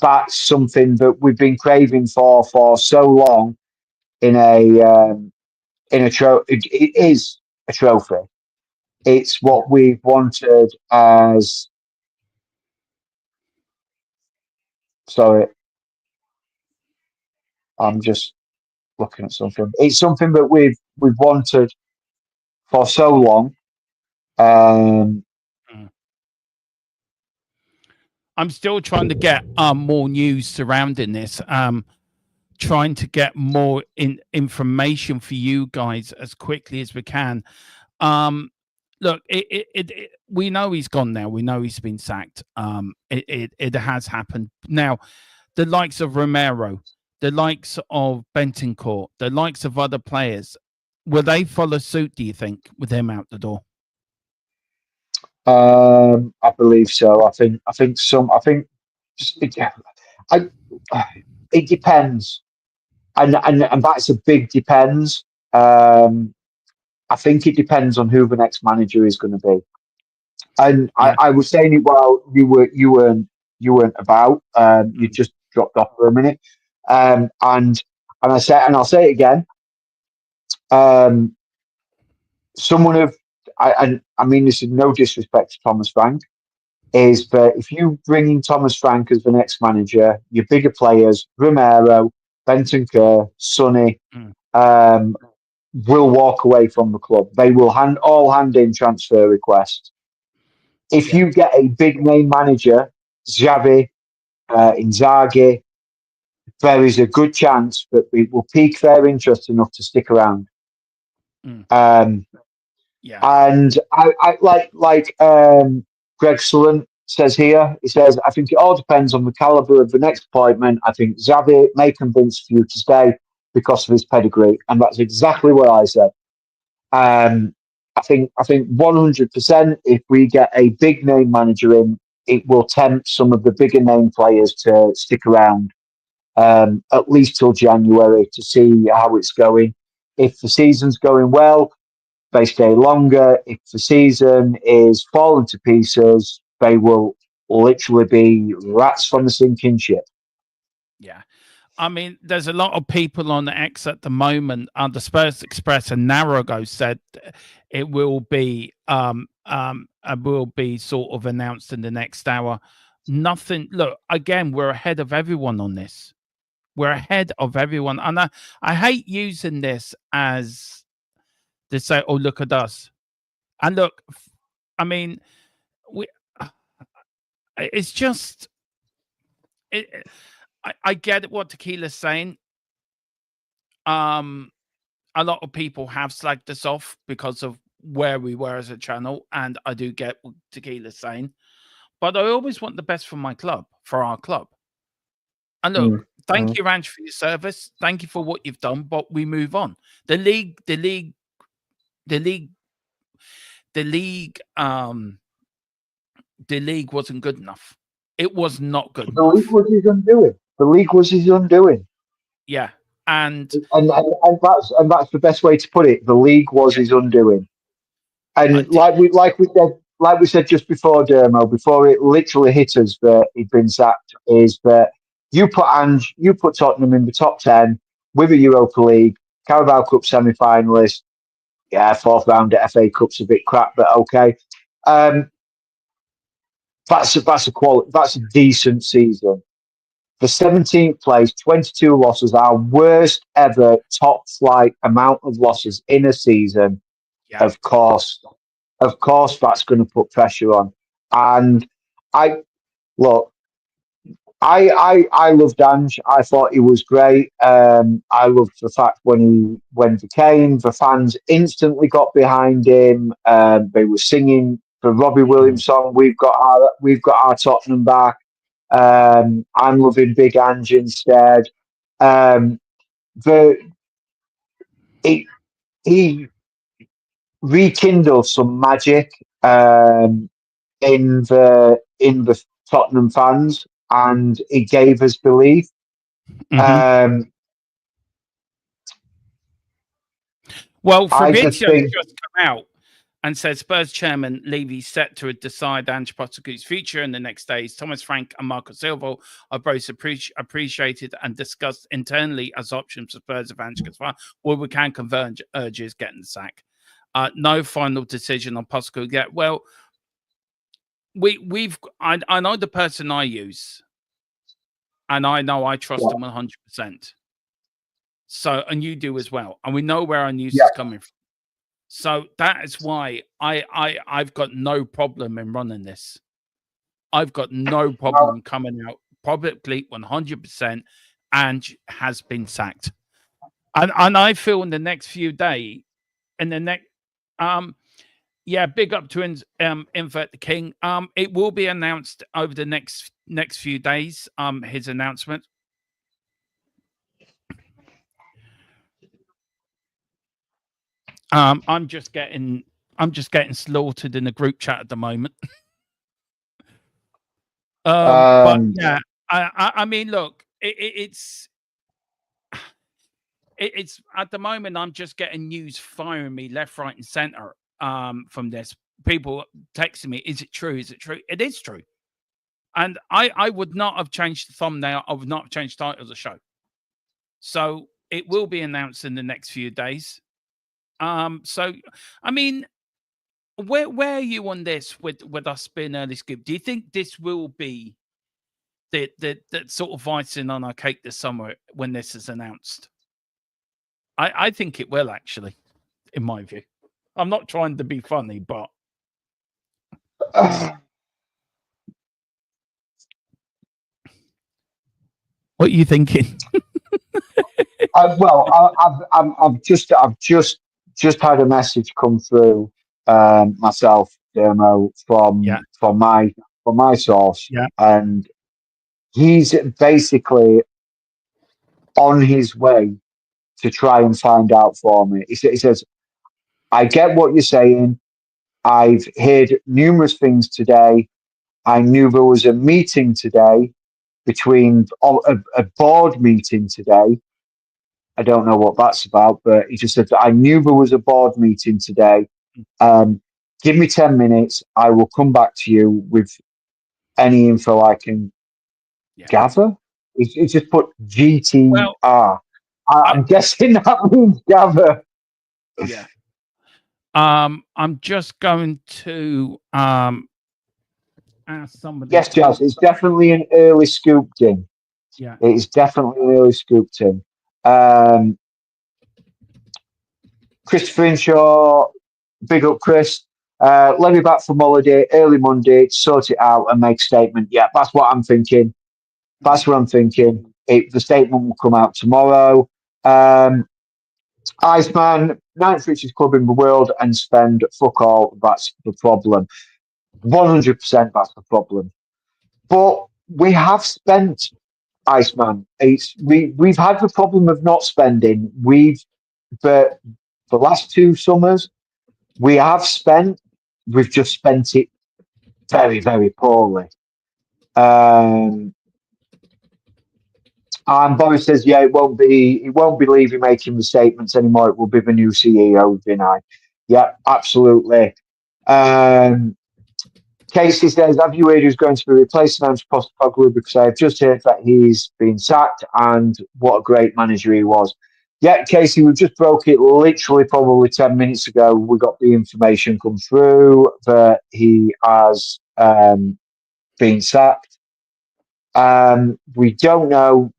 that's something that we've been craving for so long in a trophy. It is a trophy. It's what we've wanted as. Sorry, I'm just looking at something. It's something that we've wanted for so long. I'm still trying to get more news surrounding this. Trying to get more information for you guys as quickly as we can. Look, we know he's gone now. We know he's been sacked. It has happened. Now, the likes of Romero, the likes of Bentoncourt, the likes of other players, will they follow suit, do you think, with him out the door? I believe so. I think it depends, and that's a big depends. I think it depends on who the next manager is going to be. And Yeah. I was saying it while you weren't about. You just dropped off for a minute. And I said, and I'll say it again. Someone of I mean this is no disrespect to Thomas Frank, is that if you bring in Thomas Frank as the next manager, your bigger players, Romero, Bentancur, Sonny, will walk away from the club. They will all hand in transfer requests. If you get a big name manager, Xavi, Inzaghi, there is a good chance that it will pique their interest enough to stick around. And I like Greg Sullen says here. He says, I think it all depends on the caliber of the next appointment. I think Xavi may convince you to stay because of his pedigree, and that's exactly what I said. I think 100%. If we get a big name manager in, it will tempt some of the bigger name players to stick around, at least till January, to see how it's going. If the season's going well, they stay longer. If the season is falling to pieces, they will literally be rats from the sinking ship. Yeah. I mean, there's a lot of people on the X at the moment. The Spurs Express and Narrogo said it will be sort of announced in the next hour. Nothing. Look, again, we're ahead of everyone on this. We're ahead of everyone, and I hate using this as to say, "Oh, look at us," and look. I mean, it's just. I get what Tequila's saying. A lot of people have slagged us off because of where we were as a channel, and I do get what Tequila's saying. But I always want the best for my club, for our club. And look, thank you, Ranch, for your service. Thank you for what you've done, but we move on. The league wasn't good enough. It was not good enough. The league was his undoing. The league was his undoing. Yeah. And that's the best way to put it. The league was his undoing. And like we said just before, Dermo, before it literally hit us that he'd been sacked, is that you put Tottenham in the top 10 with a Europa League, Carabao Cup semi-finalist. Yeah, fourth round at FA Cup's a bit crap, but okay. That's a decent season. The 17th place, 22 losses, our worst ever top flight amount of losses in a season. Yeah. Of course, that's going to put pressure on. And I loved Ange. I thought he was great. I loved the fact when he came, the fans instantly got behind him. They were singing the Robbie Williams song. We've got our Tottenham back. I'm loving Big Ange instead. He rekindled some magic in the Tottenham fans, and it gave us belief. Well, Fabrizio's just come out and says Spurs chairman Levy set to decide Ange Postecoglou's future in the next days. Thomas Frank and Marco Silva are both appreciated and discussed internally as options for Spurs if Ange gets fired. Well, we can converge urges getting the sack. No final decision on Postecoglou yet. Well, I know the person I use, and I know I trust him 100%. So, and you do as well, and we know where our news is coming from. So that is why I've got no problem in running this. I've got no problem coming out publicly 100%. Ange has been sacked, and I feel in the next few days, in the next big up to Invert the King. It will be announced over the next few days. His announcement. I'm just getting slaughtered in the group chat at the moment. But yeah, I mean, look, it's at the moment I'm just getting news firing me left, right, and center. From this, people texting me, "Is it true? Is it true?" It is true, and I would not have changed the thumbnail. I would not have changed the title of the show. So it will be announced in the next few days. So I mean, where are you on this with us being early scoop? Do you think this will be the sort of icing on our cake this summer when this is announced? I think it will, actually, in my view. I'm not trying to be funny, but what are you thinking? I've just had a message come through myself, Dermo, from my source, and he's basically on his way to try and find out for me. He says, "I get what you're saying. I've heard numerous things today. I knew there was a meeting today between a board meeting today. I don't know what that's about, but he just said, I knew there was a board meeting today. Give me 10 minutes. I will come back to you with any info I can gather." He just put GTR. Well, I'm guessing that means gather. Yeah. I'm just going to ask somebody. Yes, Jazz, it's definitely an early scoop thing. Yeah. It is definitely an early scoop thing. Christopher Inshaw, big up, Chris. Let me back from holiday early Monday to sort it out and make a statement. Yeah, that's what I'm thinking. That's what I'm thinking. The statement will come out tomorrow. Iceman, 9th richest club in the world and spend fuck all. That's the problem. 100% that's the problem. But we have spent, Iceman. We've had the problem of not spending. But the last 2 summers, we have spent. We've just spent it very, very poorly. And Boris says, "Yeah, it won't be Levy making the statements anymore. It will be the new CEO, Vinay." Yeah, absolutely. Casey says, "Have you heard who's going to be replacing Ange Postecoglou? Because I have just heard that he's been sacked, and what a great manager he was." Yeah, Casey, we just broke it literally probably 10 minutes ago. We got the information come through that he has been sacked. We don't know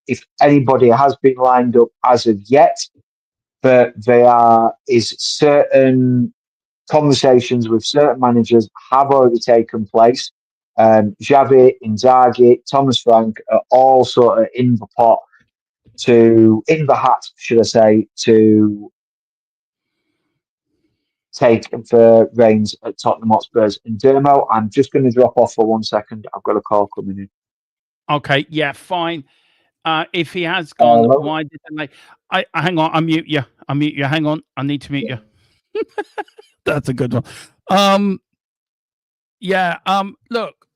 if anybody has been lined up as of yet, but is certain conversations with certain managers have already taken place. Xavi, Inzaghi, Thomas Frank are all sort of in the hat, should I say, to take the reins at Tottenham Hotspurs. And Dermo, I'm just going to drop off for 1 second. I've got a call coming in. Okay, yeah, fine. If he has gone, why didn't they? I hang on. I mute you. Hang on. I need to mute you. That's a good one. Look,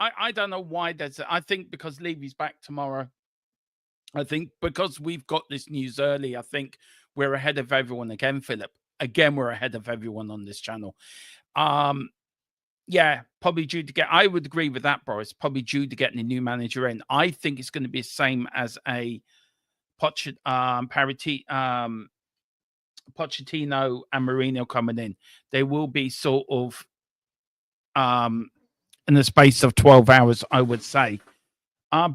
I don't know why there's. I think because Levy's back tomorrow. I think because we've got this news early. I think we're ahead of everyone again, Philip. again, we're ahead of everyone on this channel. Yeah, probably due to get. I would agree with that, Boris. Probably due to getting a new manager in. I think it's going to be the same as a Pochettino and Mourinho coming in. They will be sort of in the space of 12 hours, I would say.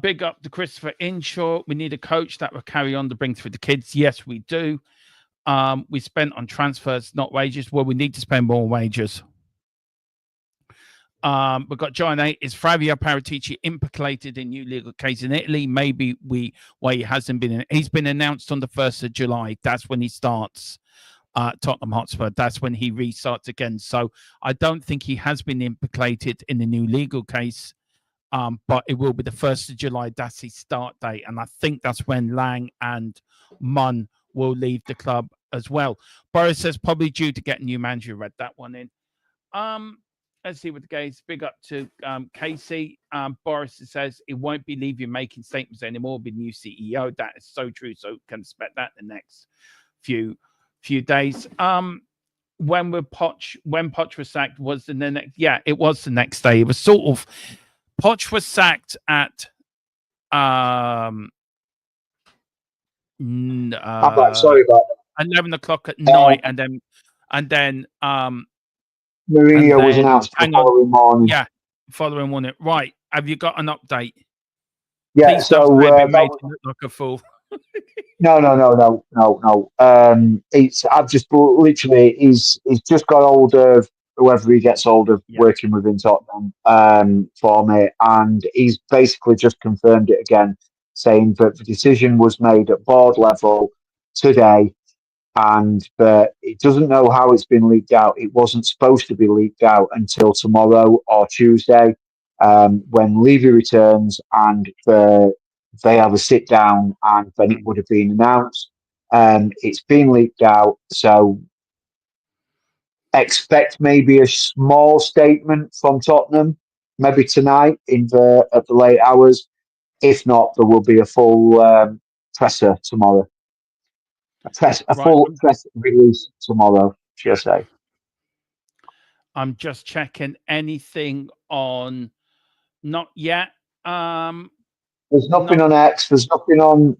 Big up to Christopher Inshaw. We need a coach that will carry on to bring through the kids. Yes, we do. We spent on transfers, not wages. Well, we need to spend more wages. We've got John A. Is Fabio Paratici implicated in new legal case in Italy? Maybe he hasn't been. He's been announced on the 1st of July. That's when he starts Tottenham Hotspur. That's when he restarts again. So I don't think he has been implicated in the new legal case. But it will be the 1st of July. That's his start date. And I think that's when Lang and Munn will leave the club as well. Boris says probably due to get a new manager. Read that one in. Let's see what the guys. Big up to Casey. Boris says it won't be Levy making statements anymore. It'll be new CEO. That is so true. So can expect that in the next few days. When Poch was sacked was the next. Yeah, it was the next day. It was sort of Poch was sacked at sorry about that. 11 o'clock at night, and then Mourinho was announced the following morning. Yeah, following morning. Right. Have you got an update? Yeah, Please so don't made to look like a fool. No. I've just literally he's just got hold of whoever he gets hold of working within Tottenham for me, and he's basically just confirmed it again, saying that the decision was made at board level today, and that it doesn't know how it's been leaked out. It wasn't supposed to be leaked out until tomorrow or Tuesday, when Levy returns and they have a sit down, and then it would have been announced. It's been leaked out, so expect maybe a small statement from Tottenham, maybe tonight at the late hours. If not, there will be a full presser tomorrow. Full press release tomorrow, should I say. I'm just checking anything on. Not yet. There's nothing on X. There's nothing on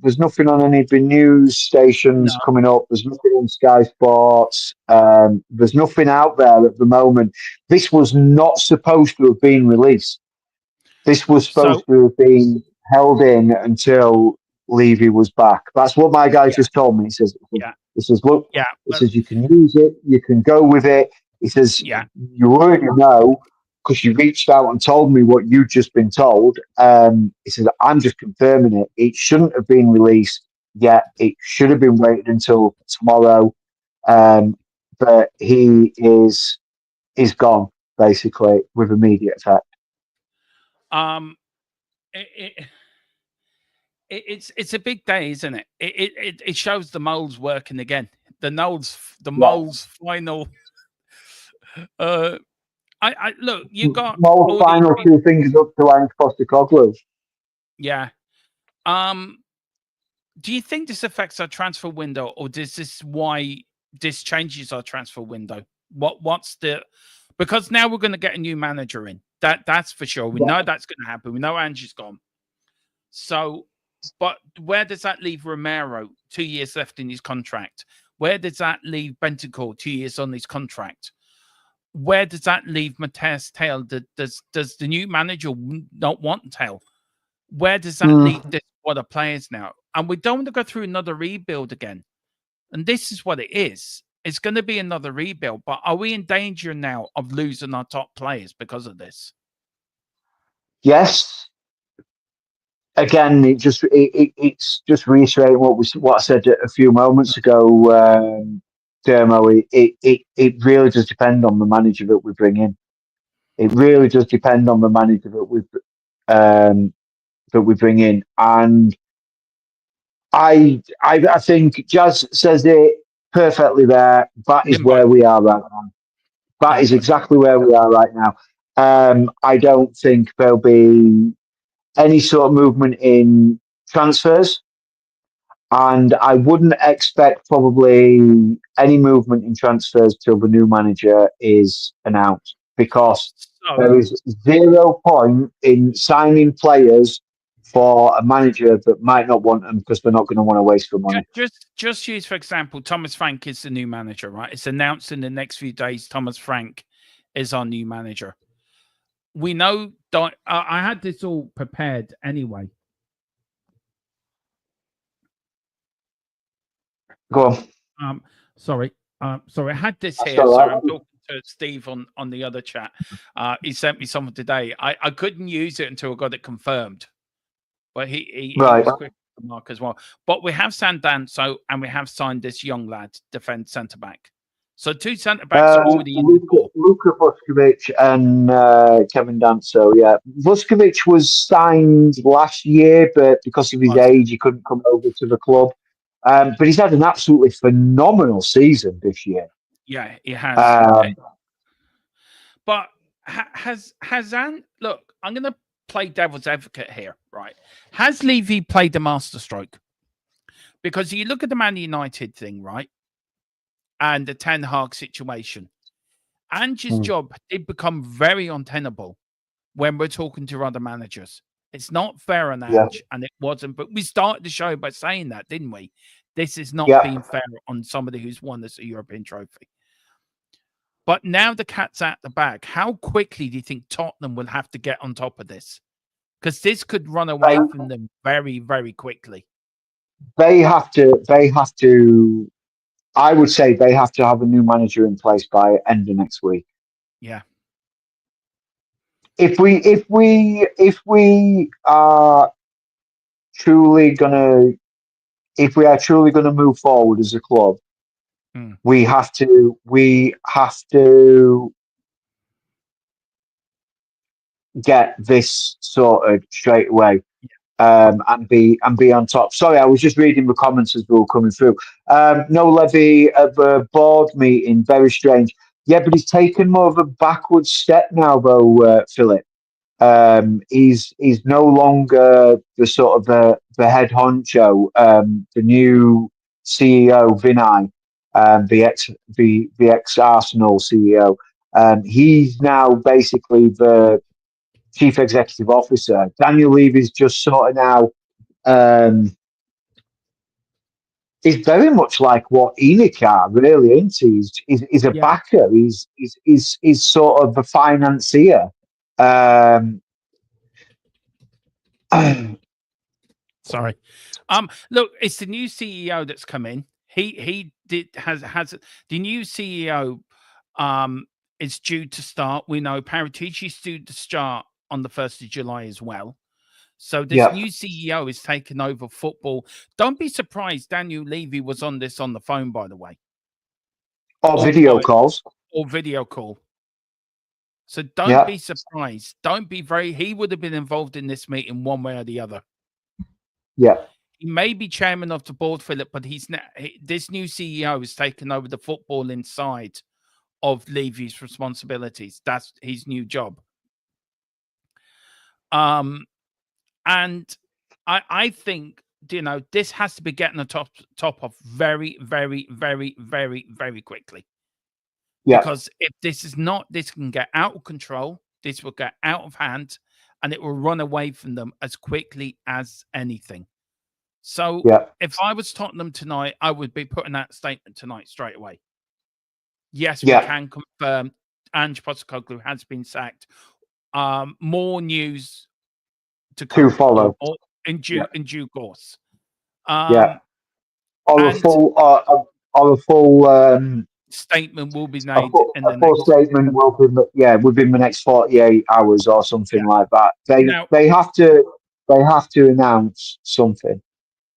any of the news stations coming up. There's nothing on Sky Sports. There's nothing out there at the moment. This was not supposed to have been released. This was supposed to have been held in until Levy was back. That's what my guy just told me. He says, look, he says, you can use it, you can go with it. He says, you already know, because you reached out and told me what you'd just been told. He says, I'm just confirming it. It shouldn't have been released yet. It should have been waited until tomorrow. But he is gone, basically, with immediate effect. It's a big day, isn't it? It shows the moles working again. The moles final. I look. You got moles final 2 fingers up to Ange Postecoglou. Yeah. Do you think this affects our transfer window, or does this why this changes our transfer window? What's the? Because now we're going to get a new manager in. That's for sure. We know that's going to happen. We know Ange's gone. So. But where does that leave Romero? 2 years left in his contract. Where does that leave Bentancur? 2 years on his contract. Where does that leave Matthias Tail? Does the new manager not want Tail? Where does that leave this squad of players now? And we don't want to go through another rebuild again. And this is what it is. It's going to be another rebuild. But are we in danger now of losing our top players because of this? Yes. Again, it's just reiterating what I said a few moments ago, Dermo. It really does depend on the manager that we bring in. It really does depend on the manager that we bring in, and I think Jazz says it perfectly there. That is where we are right now. That is exactly where we are right now. I don't think there'll be any sort of movement in transfers. And I wouldn't expect probably any movement in transfers till the new manager is announced, because there So is 0 point in signing players for a manager that might not want them because they're not going to want to waste the money. just use for example, Thomas Frank is the new manager, right? It's announced in the next few days. Thomas Frank is our new manager. We know. I had this all prepared anyway. Go on. Sorry. Sorry, I had this That's here. all Sorry, right. I'm talking to Steve on the other chat. He sent me something today. I couldn't use it until I got it confirmed, but he Right. was quick to mark as well. But we have Sandanso and we have signed this young lad, defense centre back. So 2 centre backs are already in the door. Luka Vuskovic and Kevin Danso, yeah. Vuskovic was signed last year, but because of his age, he couldn't come over to the club. But he's had an absolutely phenomenal season this year. Yeah, he has. Um, But has look, I'm going to play devil's advocate here, right? Has Levy played the masterstroke? Because you look at the Man United thing, right? And the Ten Hag situation. Ange's job did become very untenable when we're talking to other managers. It's not fair on Ange, and it wasn't. But we started the show by saying that, didn't we? This is not being fair on somebody who's won this European trophy. But now the cat's out the bag. How quickly do you think Tottenham will have to get on top of this? Because this could run away from them very, very quickly. They have to. I would say they have to have a new manager in place by end of next week. Yeah. If we are truly gonna move forward as a club, we have to get this sorted straight away. And be on top. Sorry, I was just reading the comments as we were coming through. No Levy at the board meeting, very strange. Yeah, but he's taken more of a backward step now, though, Philip. He's no longer the sort of the head honcho. The new CEO, Vinay, the ex Arsenal CEO. He's now basically the chief executive officer. Daniel Levy's just sort of now. He's very much like what Enoch are, really, isn't he? He's a backer. He's sort of a financier. Sorry. Look, it's the new CEO that's come in. Has the new CEO is due to start. We know Paratici's due to start on the 1st of July as well. So this new CEO is taking over football. Don't be surprised Daniel Levy was on the phone, by the way. Or video calls. Or video call. So don't be surprised. He would have been involved in this meeting one way or the other. Yeah. He may be chairman of the board, Philip, but this new CEO has taken over the football inside of Levy's responsibilities. That's his new job. And I think, this has to be getting the top off very, very, very, very, very quickly. Yeah. Because if this can get out of control, this will get out of hand, and it will run away from them as quickly as anything. So if I was Tottenham tonight, I would be putting that statement tonight straight away. Yes, we can confirm Ange Postecoglou has been sacked. More news to follow in due course. Or a full statement will be made. A full statement will be within the next 48 hours or something like that. They have to announce something.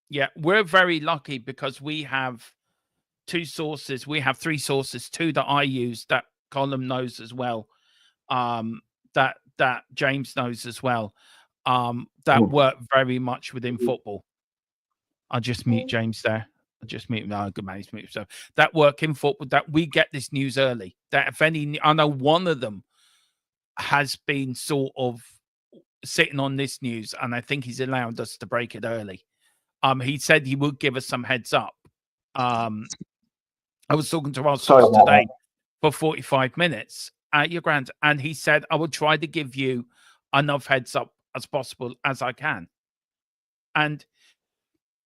Yeah, we're very lucky because we have 2 sources. We have 3 sources, 2 that I use, that Colin knows as well, that James knows as well, that work very much within football. I'll just mute James there. I'll just mute him. No, good man, he's muted. So that work in football, that we get this news early. That if any, I know one of them has been sort of sitting on this news, and I think he's allowed us to break it early. He said he would give us some heads up. I was talking to our Sorry source about today for 45 minutes at your grand, and he said I would try to give you enough heads up as possible as I can. And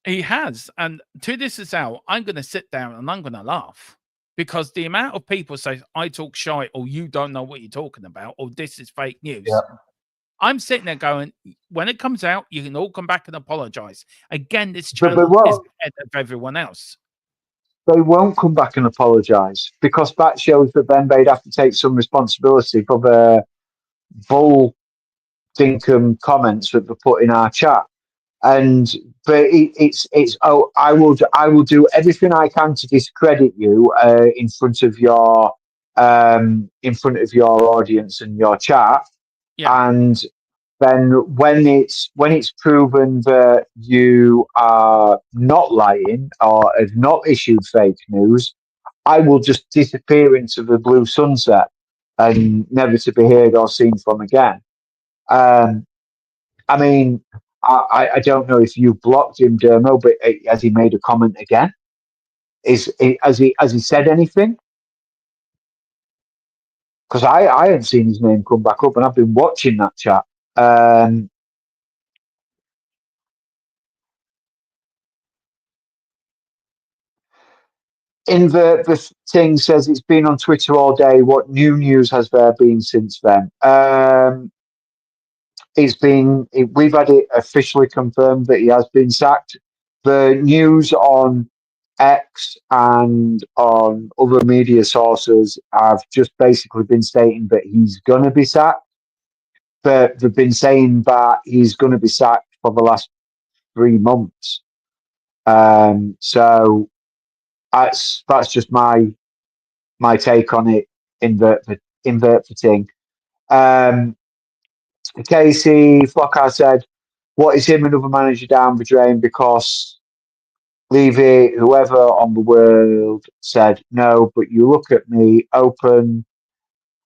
he has. And to this is out, I'm going to sit down and I'm going to laugh, because the amount of people say I talk shite, or you don't know what you're talking about, or this is fake news. Yeah. I'm sitting there going, when it comes out, you can all come back and apologize. Again, this But they channel is won't. ahead of everyone else. They won't come back and apologise, because that shows that then they'd have to take some responsibility for the bull dinkum comments that they put in our chat. And but it's I will do everything I can to discredit you in front of your audience and your chat. Yeah. And then when it's proven that you are not lying or have not issued fake news, I will just disappear into the blue sunset and never to be heard or seen from again. I mean, I don't know if you blocked him, Dermo, but has he made a comment again? Has he said anything? Because I haven't seen his name come back up, and I've been watching that chat. In the thing says it's been on Twitter all day. What new news has there been since then? We've had it officially confirmed that he has been sacked. The news on X and on other media sources have just basically been stating that he's going to be sacked. But they've been saying that he's going to be sacked for the last 3 months. So that's just my take on it. Invert the thing. Casey Flockhart said, "What is him another manager down the drain because Levy, whoever on the world said no, but you look at me, open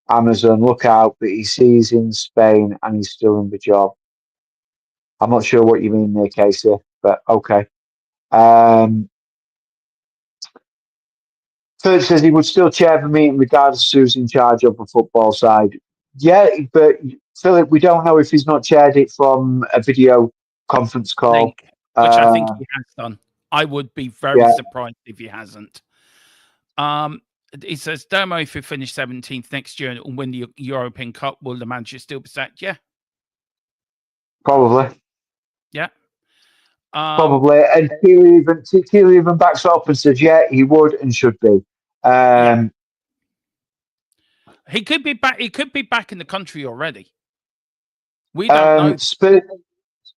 Amazon, look out, but he sees in Spain and he's still in the job." I'm not sure what you mean there, Casey, but okay. Third says he would still chair the meeting regardless of who's in charge of the football side. Yeah, but Philip, we don't know if he's not chaired it from a video conference call. Which I think he has done. I would be very surprised if he hasn't. He says, Dermo, if we finish 17th next year and win the European Cup, will the manager still be sacked? Yeah. Probably. Yeah. Probably. And Keely even backs up and says, yeah, he would and should be. Yeah. He could be back. He could be back in the country already. We don't know.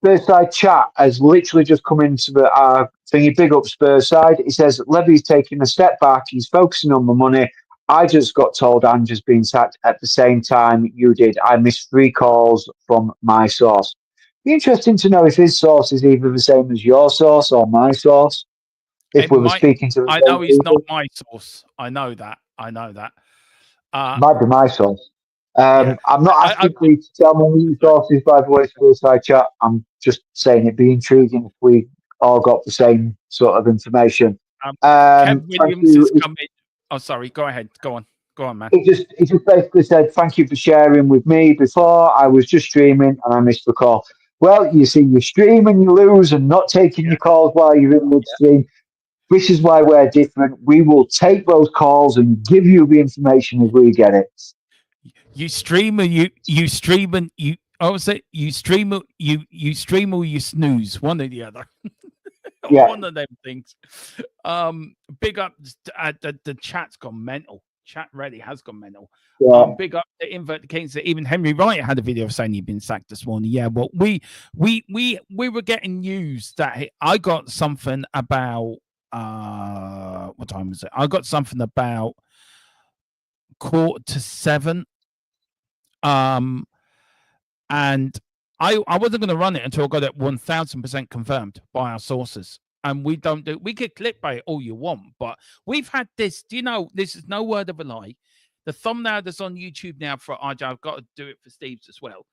Spurside chat has literally just come into the thingy. Big up Spurside. He says Levy's taking a step back. He's focusing on the money. I just got told Andrew's been sacked at the same time you did. I missed 3 calls from my source. Be interesting to know if his source is either the same as your source or my source. If we were speaking to, I know he's not my source. I know that. Might be my source. I'm not asking you to tell me your sources, by the way, Spurside chat. I'm just saying it'd be intriguing if we all got the same sort of information. Kev Williams is coming. Oh, sorry. Go ahead. Go on, man. He just basically said, thank you for sharing with me before. I was just streaming and I missed the call. Well, you see, you stream and you lose and not taking your calls while you're in midstream. This is why we're different. We will take those calls and give you the information as we get it. You stream or you stream and you. I would say you stream or you snooze. One or the other. One of them things. Big up. The chat's gone mental. Chat really has gone mental. Yeah. Big up the Invert Kings. That even Henry Wright had a video of saying he'd been sacked this morning. Yeah, well, we were getting news that I got something about. What time was it? I got something about 6:45. And I wasn't going to run it until I got it 1000% confirmed by our sources. And we could clickbait all you want, but we've had this. Do you know, this is no word of a lie. The thumbnail that's on YouTube now for RJ, I've got to do it for Steve's as well,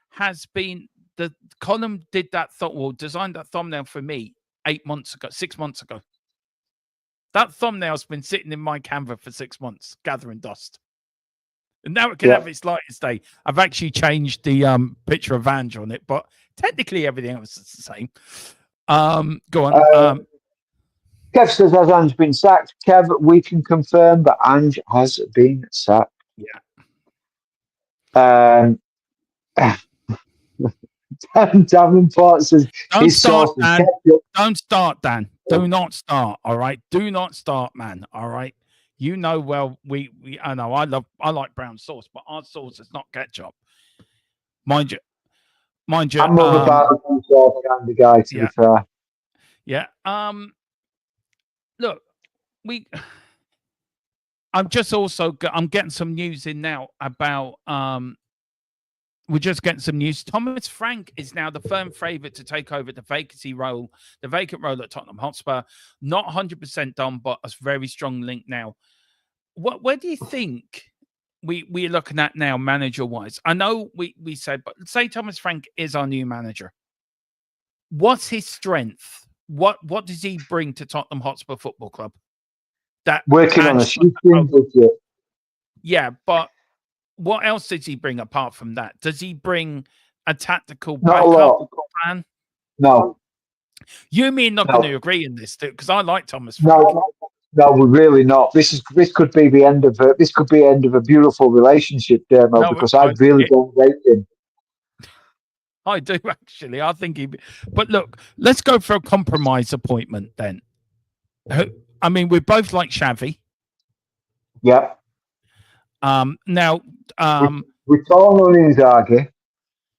has been the column designed that thumbnail for me 8 months ago, 6 months ago. That thumbnail's been sitting in my Canva for 6 months, gathering dust. And now it can have its lightest day. I've actually changed the picture of Ange on it, but technically everything else is the same. Go on. Kev says, has Ange been sacked? Kev, we can confirm that Ange has been sacked. Yeah. Davenport says, Don't start, Dan. Don't start, Dan. Do not start. All right. Do not start, man. All right. You know, well, I know I like brown sauce, but our sauce is not ketchup. Mind you. I'm more of a barbecue sauce kind of guy, to be fair. Yeah. Look, I'm just also I'm getting some news in now about we're just getting some news. Thomas Frank is now the firm favourite to take over the vacant role at Tottenham Hotspur. Not 100% done, but a very strong link now. Where do you think we're looking at now, manager-wise? I know we said, but say Thomas Frank is our new manager. What's his strength? What does he bring to Tottenham Hotspur Football Club? That working on a shoestring budget. Yeah, but what else does he bring apart from that? Does he bring a tactical plan? No. You and me are not going to agree in this, too, because I like Thomas Frank. No, we're really not. This could be the end of a beautiful relationship, Dermo, because I really don't rate him. I do actually. I think but look, let's go for a compromise appointment then. I mean, we both like Xavi. Yeah. Now, we're torn on Inzaghi.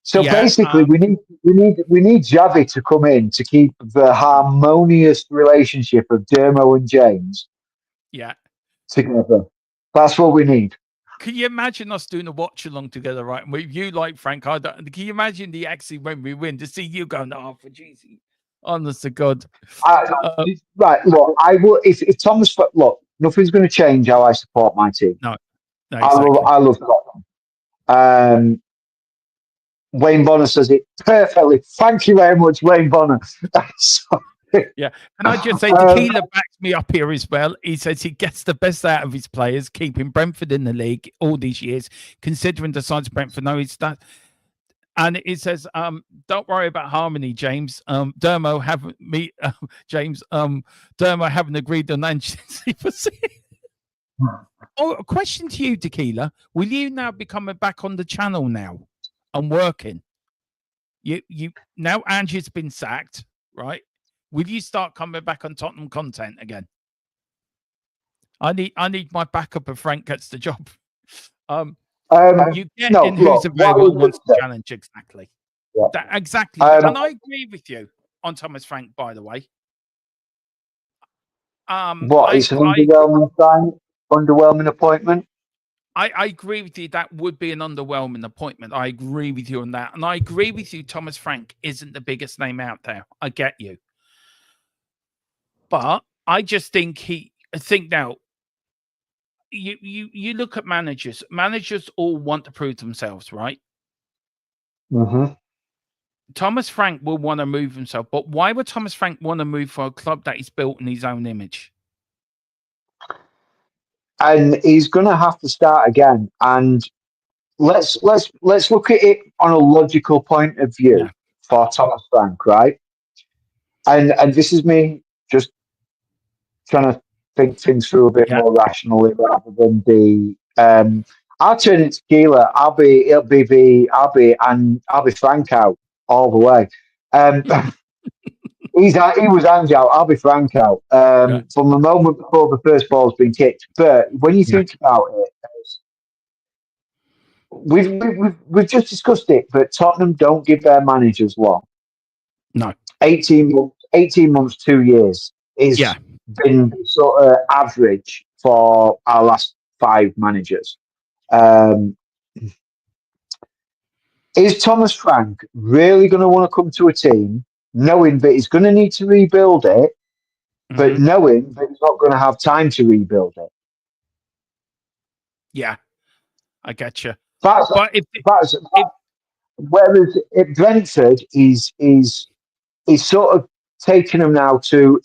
So basically, we need Xavi to come in to keep the harmonious relationship of Dermo and James. Yeah. Together. That's what we need. Can you imagine us doing a watch along together, right? And you like Frank, I don't. Can you imagine the actually when we win to see you going, oh, for Jesus, honest to God. Right. Look, I will. If Thomas, look, nothing's going to change how I support my team. No, exactly. I love Tottenham. Wayne Bonner says it perfectly. Thank you very much, Wayne Bonner. Yeah, and I just say Tequila backs me up here as well. He says he gets the best out of his players, keeping Brentford in the league all these years, considering the size of Brentford. No, it's that. And it says, don't worry about harmony, James. Dermo haven't agreed on Ange. Oh, a question to you, Tequila. Will you now be coming back on the channel now and working? You now Ange's been sacked, right? Will you start coming back on Tottenham content again? I need my backup if Frank gets the job. You get in who's available wants to challenge exactly. Yeah. Exactly. And I agree with you on Thomas Frank, by the way. It's an underwhelming appointment? I agree with you. That would be an underwhelming appointment. I agree with you on that. And I agree with you, Thomas Frank isn't the biggest name out there. I get you. But I just think now, you look at managers. Managers all want to prove themselves, right? Mm-hmm. Thomas Frank will want to move himself. But why would Thomas Frank want to move for a club that he's built in his own image? And he's going to have to start again. And let's look at it on a logical point of view for Thomas Frank, right? And this is me just trying to think things through a bit more rationally rather than the. I'll turn it tequila. I'll be Frank out all the way. He was Ange out. I'll be Frank out from the moment before the first ball's been kicked. But when you think about it, we've just discussed it. But Tottenham don't give their managers long. No, 18 months, 2 years is been sort of average for our last 5 managers. Is Thomas Frank really going to want to come to a team knowing that he's going to need to rebuild it, but knowing that he's not going to have time to rebuild it? Yeah, I get you. Whereas at Brentford, he's sort of taken them now to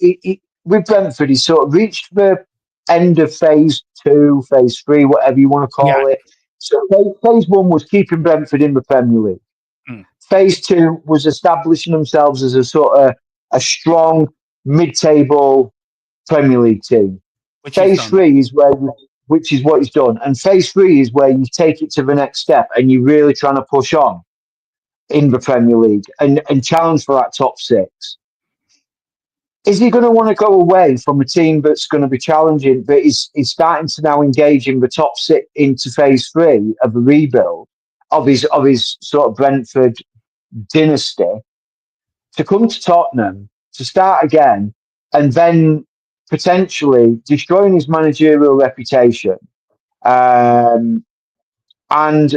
with Brentford. He's sort of reached the end of phase 2, phase 3, whatever you want to call it. So phase 1 was keeping Brentford in the Premier League. Phase 2 was establishing themselves as a sort of a strong mid-table Premier League team. Phase 3 is which is what he's done, and phase 3 is where you take it to the next step, and you're really trying to push on in the Premier League and challenge for that top 6. Is he going to want to go away from a team that's going to be challenging, but is starting to now engage in the top 6 into phase 3 of the rebuild of his sort of Brentford dynasty, to come to Tottenham to start again and then potentially destroying his managerial reputation, and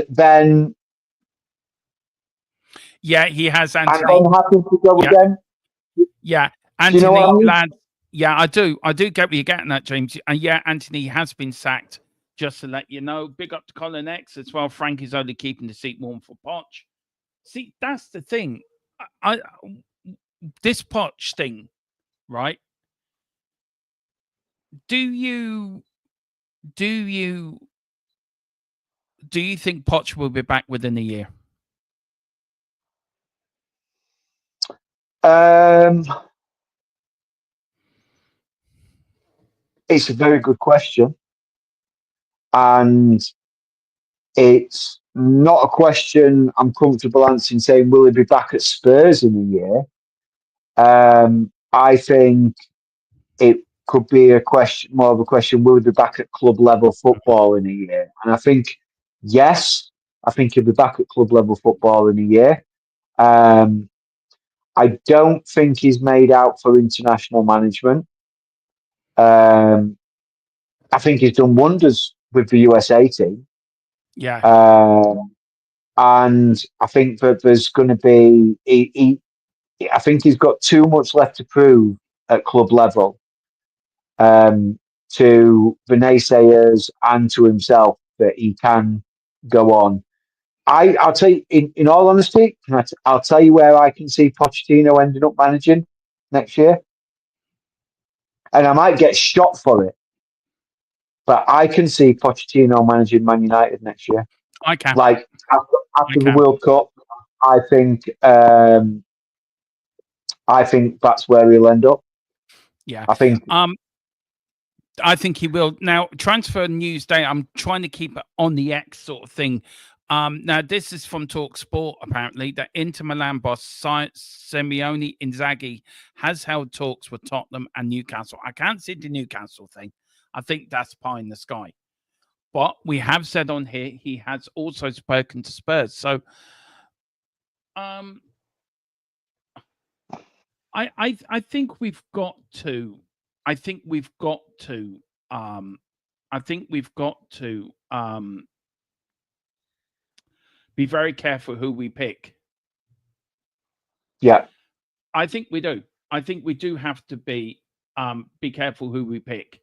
then he has and Anthony. then having to go again. Yeah, Anthony, do you know what I mean? lad. Yeah, I do get what you're getting at, James. And yeah, Anthony has been sacked. Just to let you know, big up to Colin X as well. Frank is only keeping the seat warm for Poch. See, that's the thing. I this Poch thing, right? Do you think Poch will be back within a year? It's a very good question, and it's not a question I'm comfortable answering. Saying will he be back at Spurs in a year? I think it could be more of a question: will he be back at club level football in a year? And I think yes, I think he'll be back at club level football in a year. I don't think he's made out for international management. I think he's done wonders with the USA team. Yeah. And I think that there's going to be, I think he's got too much left to prove at club level, to the naysayers and to himself, that he can go on. I'll tell you, in all honesty, I'll tell you where I can see Pochettino ending up managing next year. And I might get shot for it, but I can see Pochettino managing Man United next year. I can. Like after the World Cup, I think that's where he'll end up. Yeah. I think he will. Now, transfer news day, I'm trying to keep it on the X sort of thing. Now, this is from Talk Sport, apparently, that Inter Milan boss Simeone Inzaghi has held talks with Tottenham and Newcastle. I can't see the Newcastle thing. I think that's pie in the sky. But we have said on here he has also spoken to Spurs. So I think we've got to be very careful who we pick. Yeah. I think we do. I think we do have to be careful who we pick.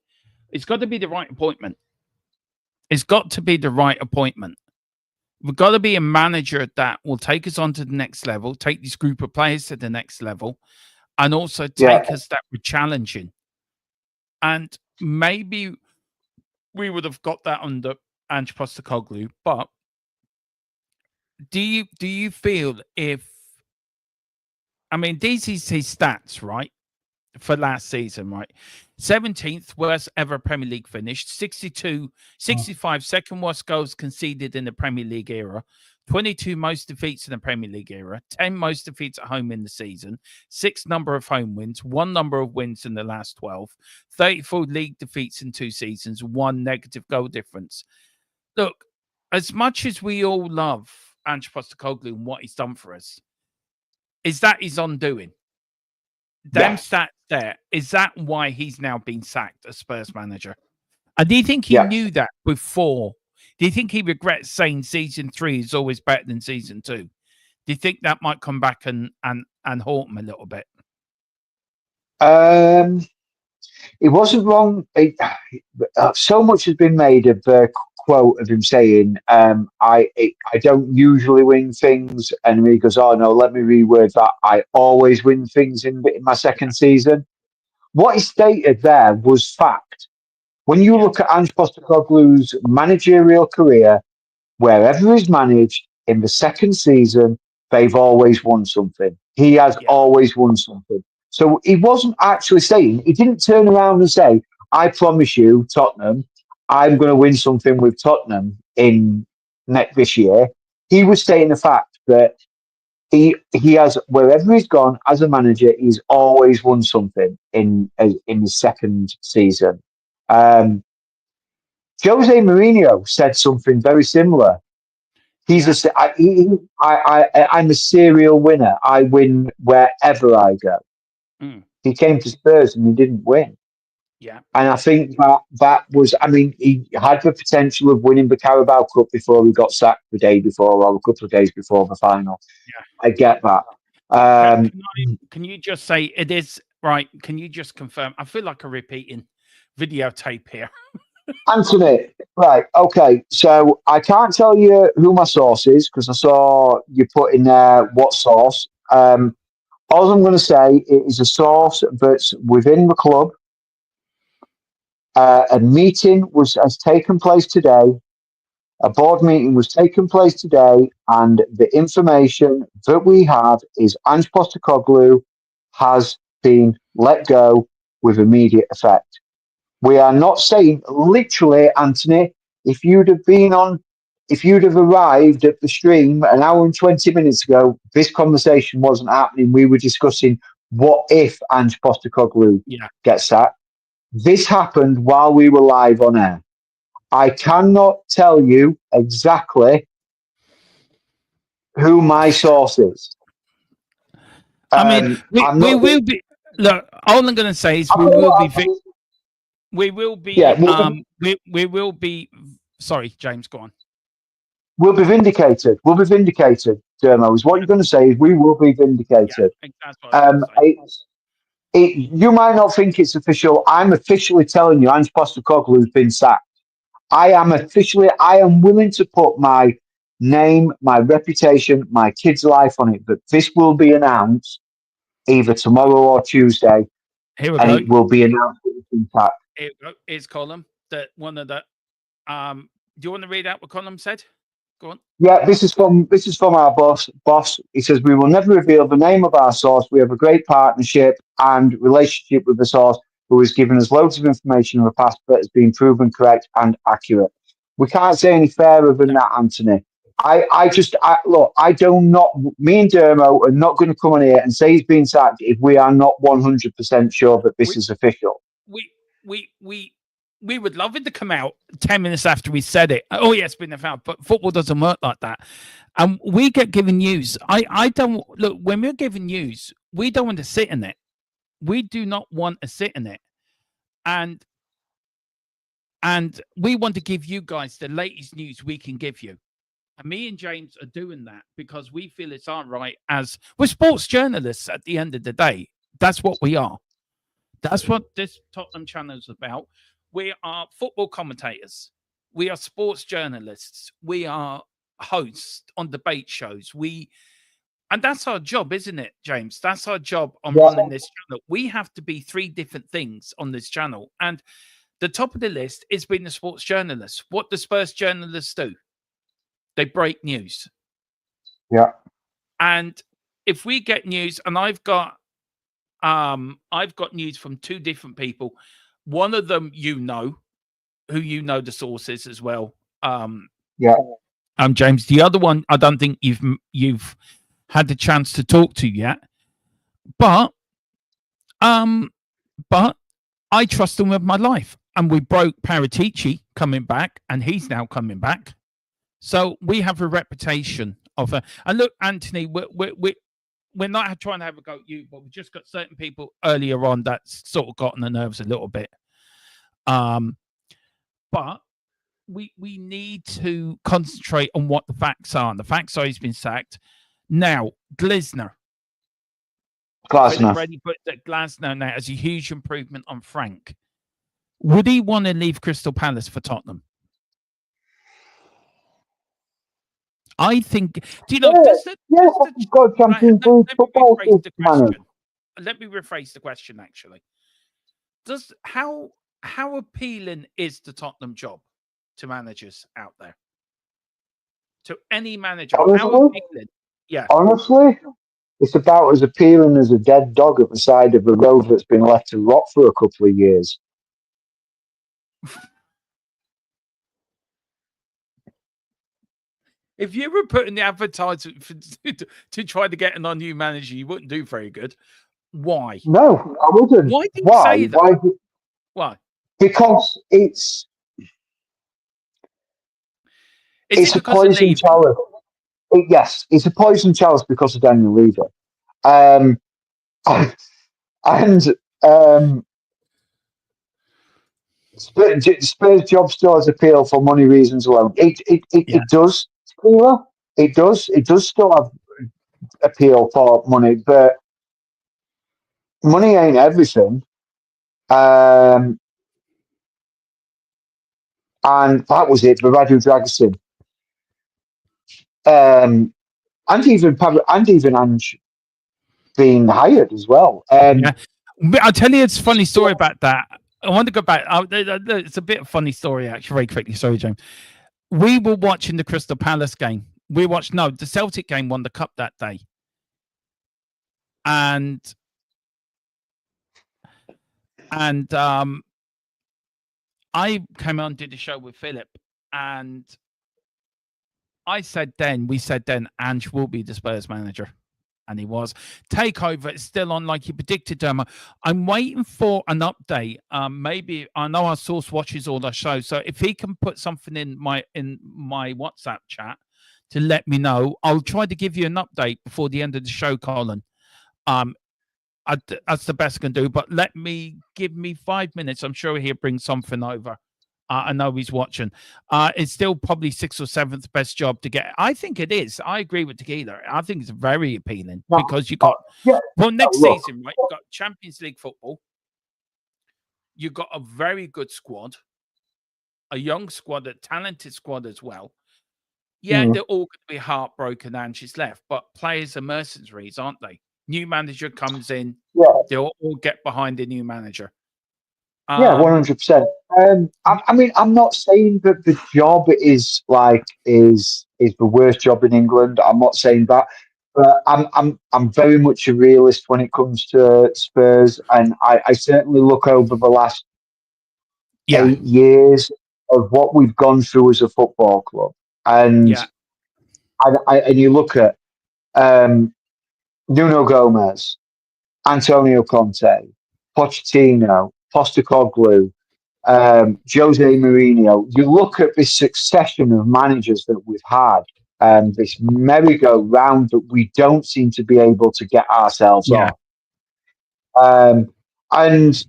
It's got to be the right appointment. It's got to be the right appointment. We've got to be a manager that will take us on to the next level, take this group of players to the next level, and also take us that we're challenging. And maybe we would have got that under Ange Postecoglou, but do you feel these is his stats, right? For last season, right? 17th worst ever Premier League finish, 65 second worst goals conceded in the Premier League era, 22 most defeats in the Premier League era, 10 most defeats at home in the season, 6 number of home wins, 1 number of wins in the last 12, 34 league defeats in 2 seasons, 1 negative goal difference. Look, as much as we all love Ange Postecoglou and what he's done for us, is that his undoing? Them stats there, is that why he's now been sacked as Spurs manager? And do you think he knew that before? Do you think he regrets saying season 3 is always better than season 2? Do you think that might come back and haunt him a little bit? It wasn't wrong. So much has been made of quote of him saying, I don't usually win things. And he goes, oh, no, let me reword that. I always win things in my second season. What he stated there was fact. When you look at Ange Postecoglou's managerial career, wherever he's managed in the second season, they've always won something. He has always won something. So he wasn't actually saying, he didn't turn around and say, I promise you, Tottenham, I'm going to win something with Tottenham in this year. He was stating the fact that he has, wherever he's gone as a manager, he's always won something in his second season. Jose Mourinho said something very similar. I'm a serial winner. I win wherever I go. He came to Spurs and he didn't win. Yeah. And I think that was, I mean, he had the potential of winning the Carabao Cup before he got sacked the day before or a couple of days before the final. Yeah. I get that. Can you just say it is right? Can you just confirm? I feel like a repeating videotape here. Anthony, right, okay. So I can't tell you who my source is because I saw you put in there what source. All I'm going to say is a source that's within the club. A meeting has taken place today. A board meeting was taken place today, and the information that we have is Ange Postecoglou has been let go with immediate effect. We are not saying literally, Anthony, if you'd have arrived at the stream an hour and 20 minutes ago, this conversation wasn't happening. We were discussing what if Ange Postecoglou gets sacked. This happened while we were live on air. I cannot tell you exactly who my source is. I mean, we will be. Look, all I'm going to say is we will be. Sorry, James, go on. We'll be vindicated. We'll be vindicated, Dermo. Is what you're going to say is we will be vindicated. Yeah, that's what I was you might not think it's official. I'm officially telling you, Ange Postecoglou has been sacked. I am willing to put my name, my reputation, my kid's life on it, but this will be announced either tomorrow or Tuesday. Here we and go. It will be announced. Here we go. Here's Colin. That one of the. Do you want to read out what Colin said? Go on. Yeah, this is from our boss. He says, we will never reveal the name of our source. We have a great partnership and relationship with the source who has given us loads of information in the past that has been proven correct and accurate. We can't say any fairer than that, Anthony. Me and Dermo are not going to come on here and say he's been sacked if we are not 100% sure that this is official. We would love it to come out 10 minutes after we said it. Oh, yeah, it's been found, but football doesn't work like that. And we get given news. I don't look when we're given news, we don't want to sit in it. We do not want to sit in it. And we want to give you guys the latest news we can give you. And me and James are doing that because we feel it's our right as we're sports journalists at the end of the day. That's what we are. That's what this Tottenham channel is about. We are football commentators. We are sports journalists. We are hosts on debate shows. And that's our job, isn't it, James? That's our job on running this channel. We have to be three different things on this channel. And the top of the list is being a sports journalist. What do Spurs journalists do? They break news. Yeah. And if we get news, and I've got news from two different people. One of them, who the source is as well. James. The other one, I don't think you've had the chance to talk to yet. But I trust them with my life. And we broke Paratici coming back, and he's now coming back. So we have a reputation of a. And look, Anthony, we're not trying to have a go at you, but we've just got certain people earlier on that's sort of got on the nerves a little bit. But we need to concentrate on what the facts are. And the facts are he's been sacked. Now, Glasner. Already put that Glasner now as a huge improvement on Frank. Would he want to leave Crystal Palace for Tottenham? I think. Do you know? Yeah, yeah, does we've got right, Champions let League me football rephrase the to manage. question. Let me rephrase the question. Actually, does how appealing is the Tottenham job to managers out there? To any manager, how Honestly, appealing? Yeah. honestly, it's about as appealing as a dead dog at the side of a road that's been left to rot for a couple of years. If you were putting the advertisement to try to get a new manager, you wouldn't do very good. Why? No, I wouldn't. Why do you Why? say that? Why? Why? Because Is it's it a because of poison leaving? chalice. Yes, it's a poison chalice because of Daniel Levy. Um, and Spurs job still has appeal for money reasons alone. Yeah. It does, Keela. It does. It does still have appeal for money, but money ain't everything. And that was it. Radu Dragosin, and even Ange being hired as well. Yeah. But I'll tell you it's a funny story about that. I want to go back. It's a bit of a funny story, actually, very quickly. Sorry, James. We were watching the Crystal Palace game. The Celtic game won the cup that day. And I came on, did a show with Philip, and we said then, Ange will be the Spurs manager. And he was. Takeover is still on, like you predicted, Dermo. I'm waiting for an update. Maybe I know our source watches all our shows, so if he can put something in my WhatsApp chat to let me know, I'll try to give you an update before the end of the show, Colin. That's the best I can do. But give me 5 minutes. I'm sure he'll bring something over. I know he's watching. It's still probably 6th or 7th best job to get. I think it is. I agree with Tequila. I think it's very appealing because you got next season, right? You got Champions League football. You got a very good squad, a young squad, a talented squad as well. Yeah, they're all going to be heartbroken and she's left, but players are mercenaries, aren't they? New manager comes in, they'll all get behind the new manager. 100%. I mean, I'm not saying that the job is the worst job in England. I'm not saying that, but I'm very much a realist when it comes to Spurs, and I certainly look over the last 8 years of what we've gone through as a football club, and and you look at Nuno Gomez, Antonio Conte, Pochettino, Postecoglou, Jose Mourinho. You look at this succession of managers that we've had, this merry-go-round that we don't seem to be able to get ourselves on. And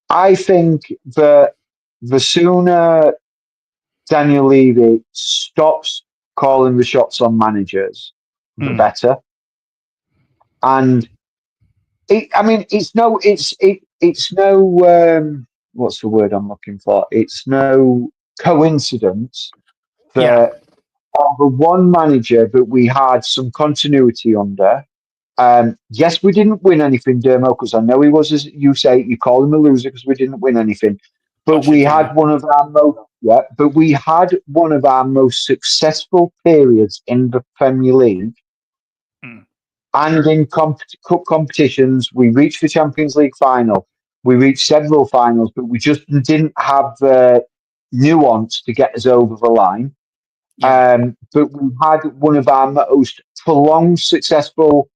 I think that the sooner Daniel Levy stops calling the shots on managers, the better. And it's no what's the word I'm looking for? It's no coincidence that the one manager that we had some continuity under. Yes, we didn't win anything, Dermo, because I know he was, as you say, you call him a loser because we didn't win anything. But we had one of our most successful periods in the Premier League. And in cup competitions, we reached the Champions League final. We reached several finals, but we just didn't have the nuance to get us over the line. But we had one of our most prolonged, successful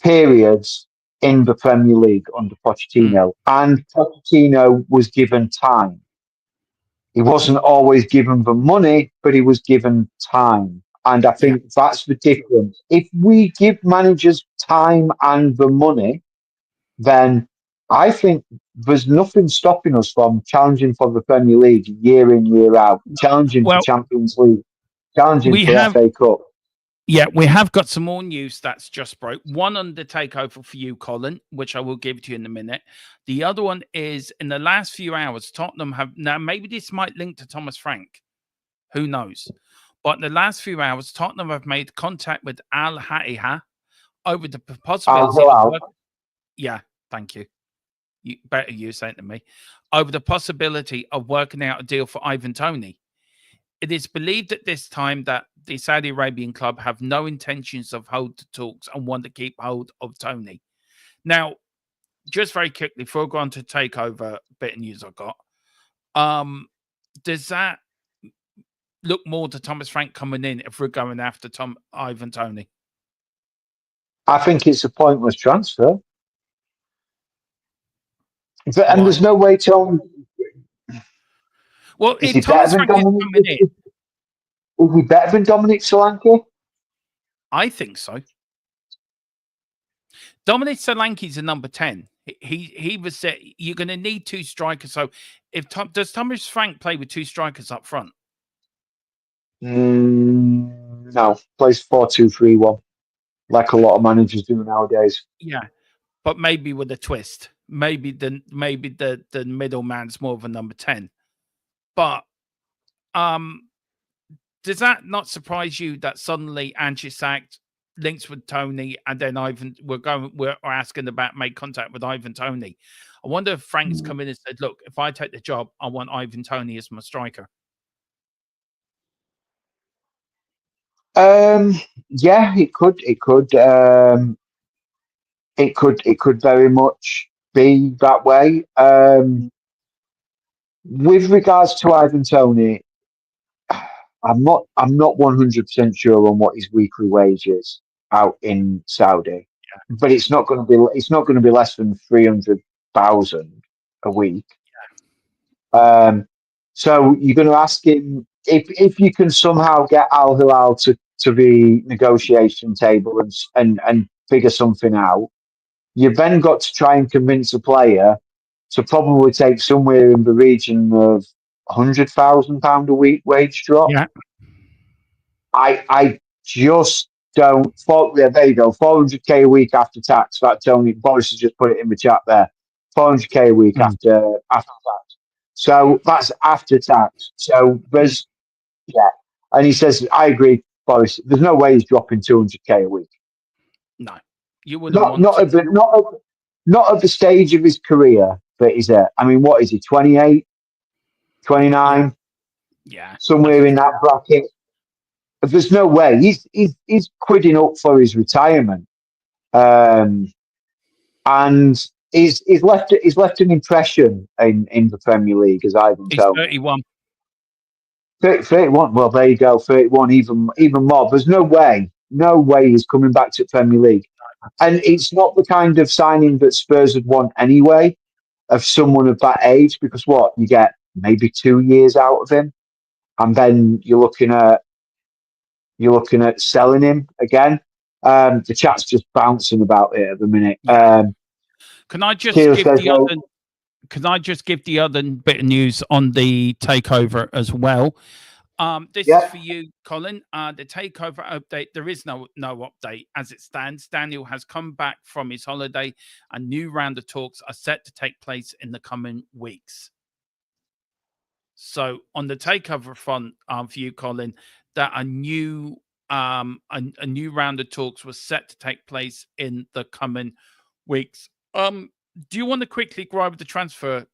periods in the Premier League under Pochettino. And Pochettino was given time. He wasn't always given the money, but he was given time. And I think that's the difference. If we give managers time and the money, then I think there's nothing stopping us from challenging for the Premier League year in, year out, challenging for Champions League, challenging for FA Cup. Yeah, we have got some more news that's just broke. One on the takeover for you, Colin, which I will give to you in a minute. The other one is in the last few hours, Tottenham have now, maybe this might link to Thomas Frank. Who knows? But in the last few hours, Tottenham have made contact with Al Hattah over the Al possibility of Hilal. yeah, thank you. Better you say it than me. Over the possibility of working out a deal for Ivan Toney. It is believed at this time that the Saudi Arabian club have no intentions of hold the talks and want to keep hold of Toney. Now, just very quickly, before I go on to take over bit of news I've got, does that look more to Thomas Frank coming in if we're going after Ivan Toney? I think it's a pointless transfer. And Why? there's no way to. Well, Is if he better Thomas than Frank is Dominic? coming in, Is he better than Dominic Solanke? I think so. Dominic Solanke's a number 10. He was said you're going to need two strikers. So, does Thomas Frank play with two strikers up front? No, plays 4-2-3-1, like a lot of managers do nowadays. Yeah, but maybe with a twist. Maybe the middleman's more of a number 10. But does that not surprise you that suddenly Ange sacked, links with Toney, and then we're asking about make contact with Ivan Toney? I wonder if Frank's come in and said, "Look, if I take the job, I want Ivan Toney as my striker." Yeah, it could. It could very much be that way. With regards to Ivan Toney, I'm not 100% sure on what his weekly wage is out in Saudi, but it's not going to be less than 300,000 a week. So you're going to ask him if you can somehow get Al Hilal to the negotiation table and figure something out. You've then got to try and convince a player to probably take somewhere in the region of £100,000 a week wage drop. Yeah. I just don't. Yeah, there you go. 400k a week after tax. That Tony Boris has just put it in the chat there. 400k a week after tax. So that's after tax. So there's and he says, I agree, Boris. There's no way he's dropping 200k a week. No, you wouldn't not at the stage of his career that he's at. I mean, what is he? 28, 29? Yeah, somewhere in that bracket. There's no way he's quidding up for his retirement, and he's left an impression in the Premier League, as Ivan told me. 31. 31. Well, there you go. 31, even more. There's no way he's coming back to Premier League, and it's not the kind of signing that Spurs would want anyway, of someone of that age, because what you get maybe 2 years out of him, and then you're looking at selling him again. The chat's just bouncing about it at the minute. Can I just give the other bit of news on the takeover as well? This is for you, Colin. The takeover update. There is no update as it stands. Daniel has come back from his holiday, and new round of talks are set to take place in the coming weeks. So on the takeover front, for you, Colin, that a new round of talks was set to take place in the coming weeks. Do you want to quickly go over the transfer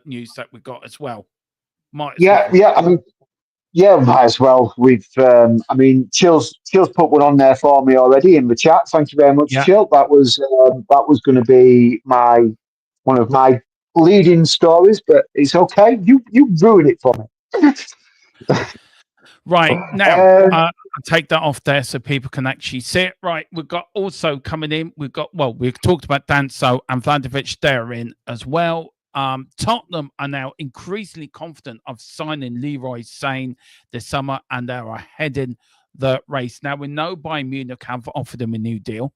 news that we got as well? Might as well. We've, Chill's put one on there for me already in the chat. Thank you very much, Chill. That was going to be one of my leading stories, but it's okay. You ruined it for me. Right now, I'll take that off there so people can actually see it. Right, we've got also coming in. We've talked about Danso and Vlahovic. They're in as well. Tottenham are now increasingly confident of signing Leroy Sane this summer, and they are heading the race. Now we know Bayern Munich have offered him a new deal.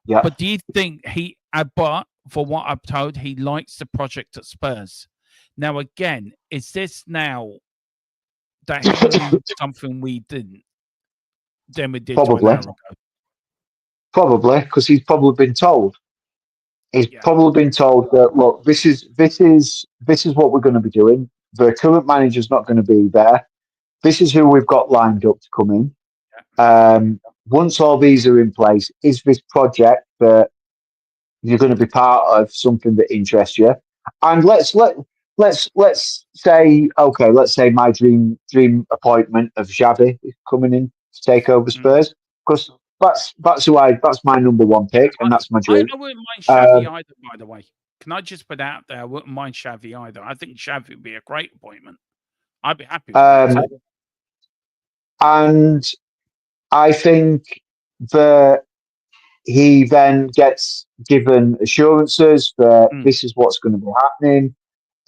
Yeah, but do you think but for what I've told, he likes the project at Spurs? Now again, is this now that he knew something we didn't? Then we did probably, because he's probably been told. He's probably been told that, look, this is what we're going to be doing. The current manager's not going to be there. This is who we've got lined up to come in. Once all these are in place, is this project that you're going to be part of something that interests you? And let's say, okay, let's say my dream appointment of Xavi is coming in to take over Spurs, because that's my number one pick, and that's my dream. I wouldn't mind Xavi either, by the way. Can I just put out there? I wouldn't mind Xavi either. I think Xavi would be a great appointment. I'd be happy with that. And I think that he then gets given assurances that this is what's going to be happening,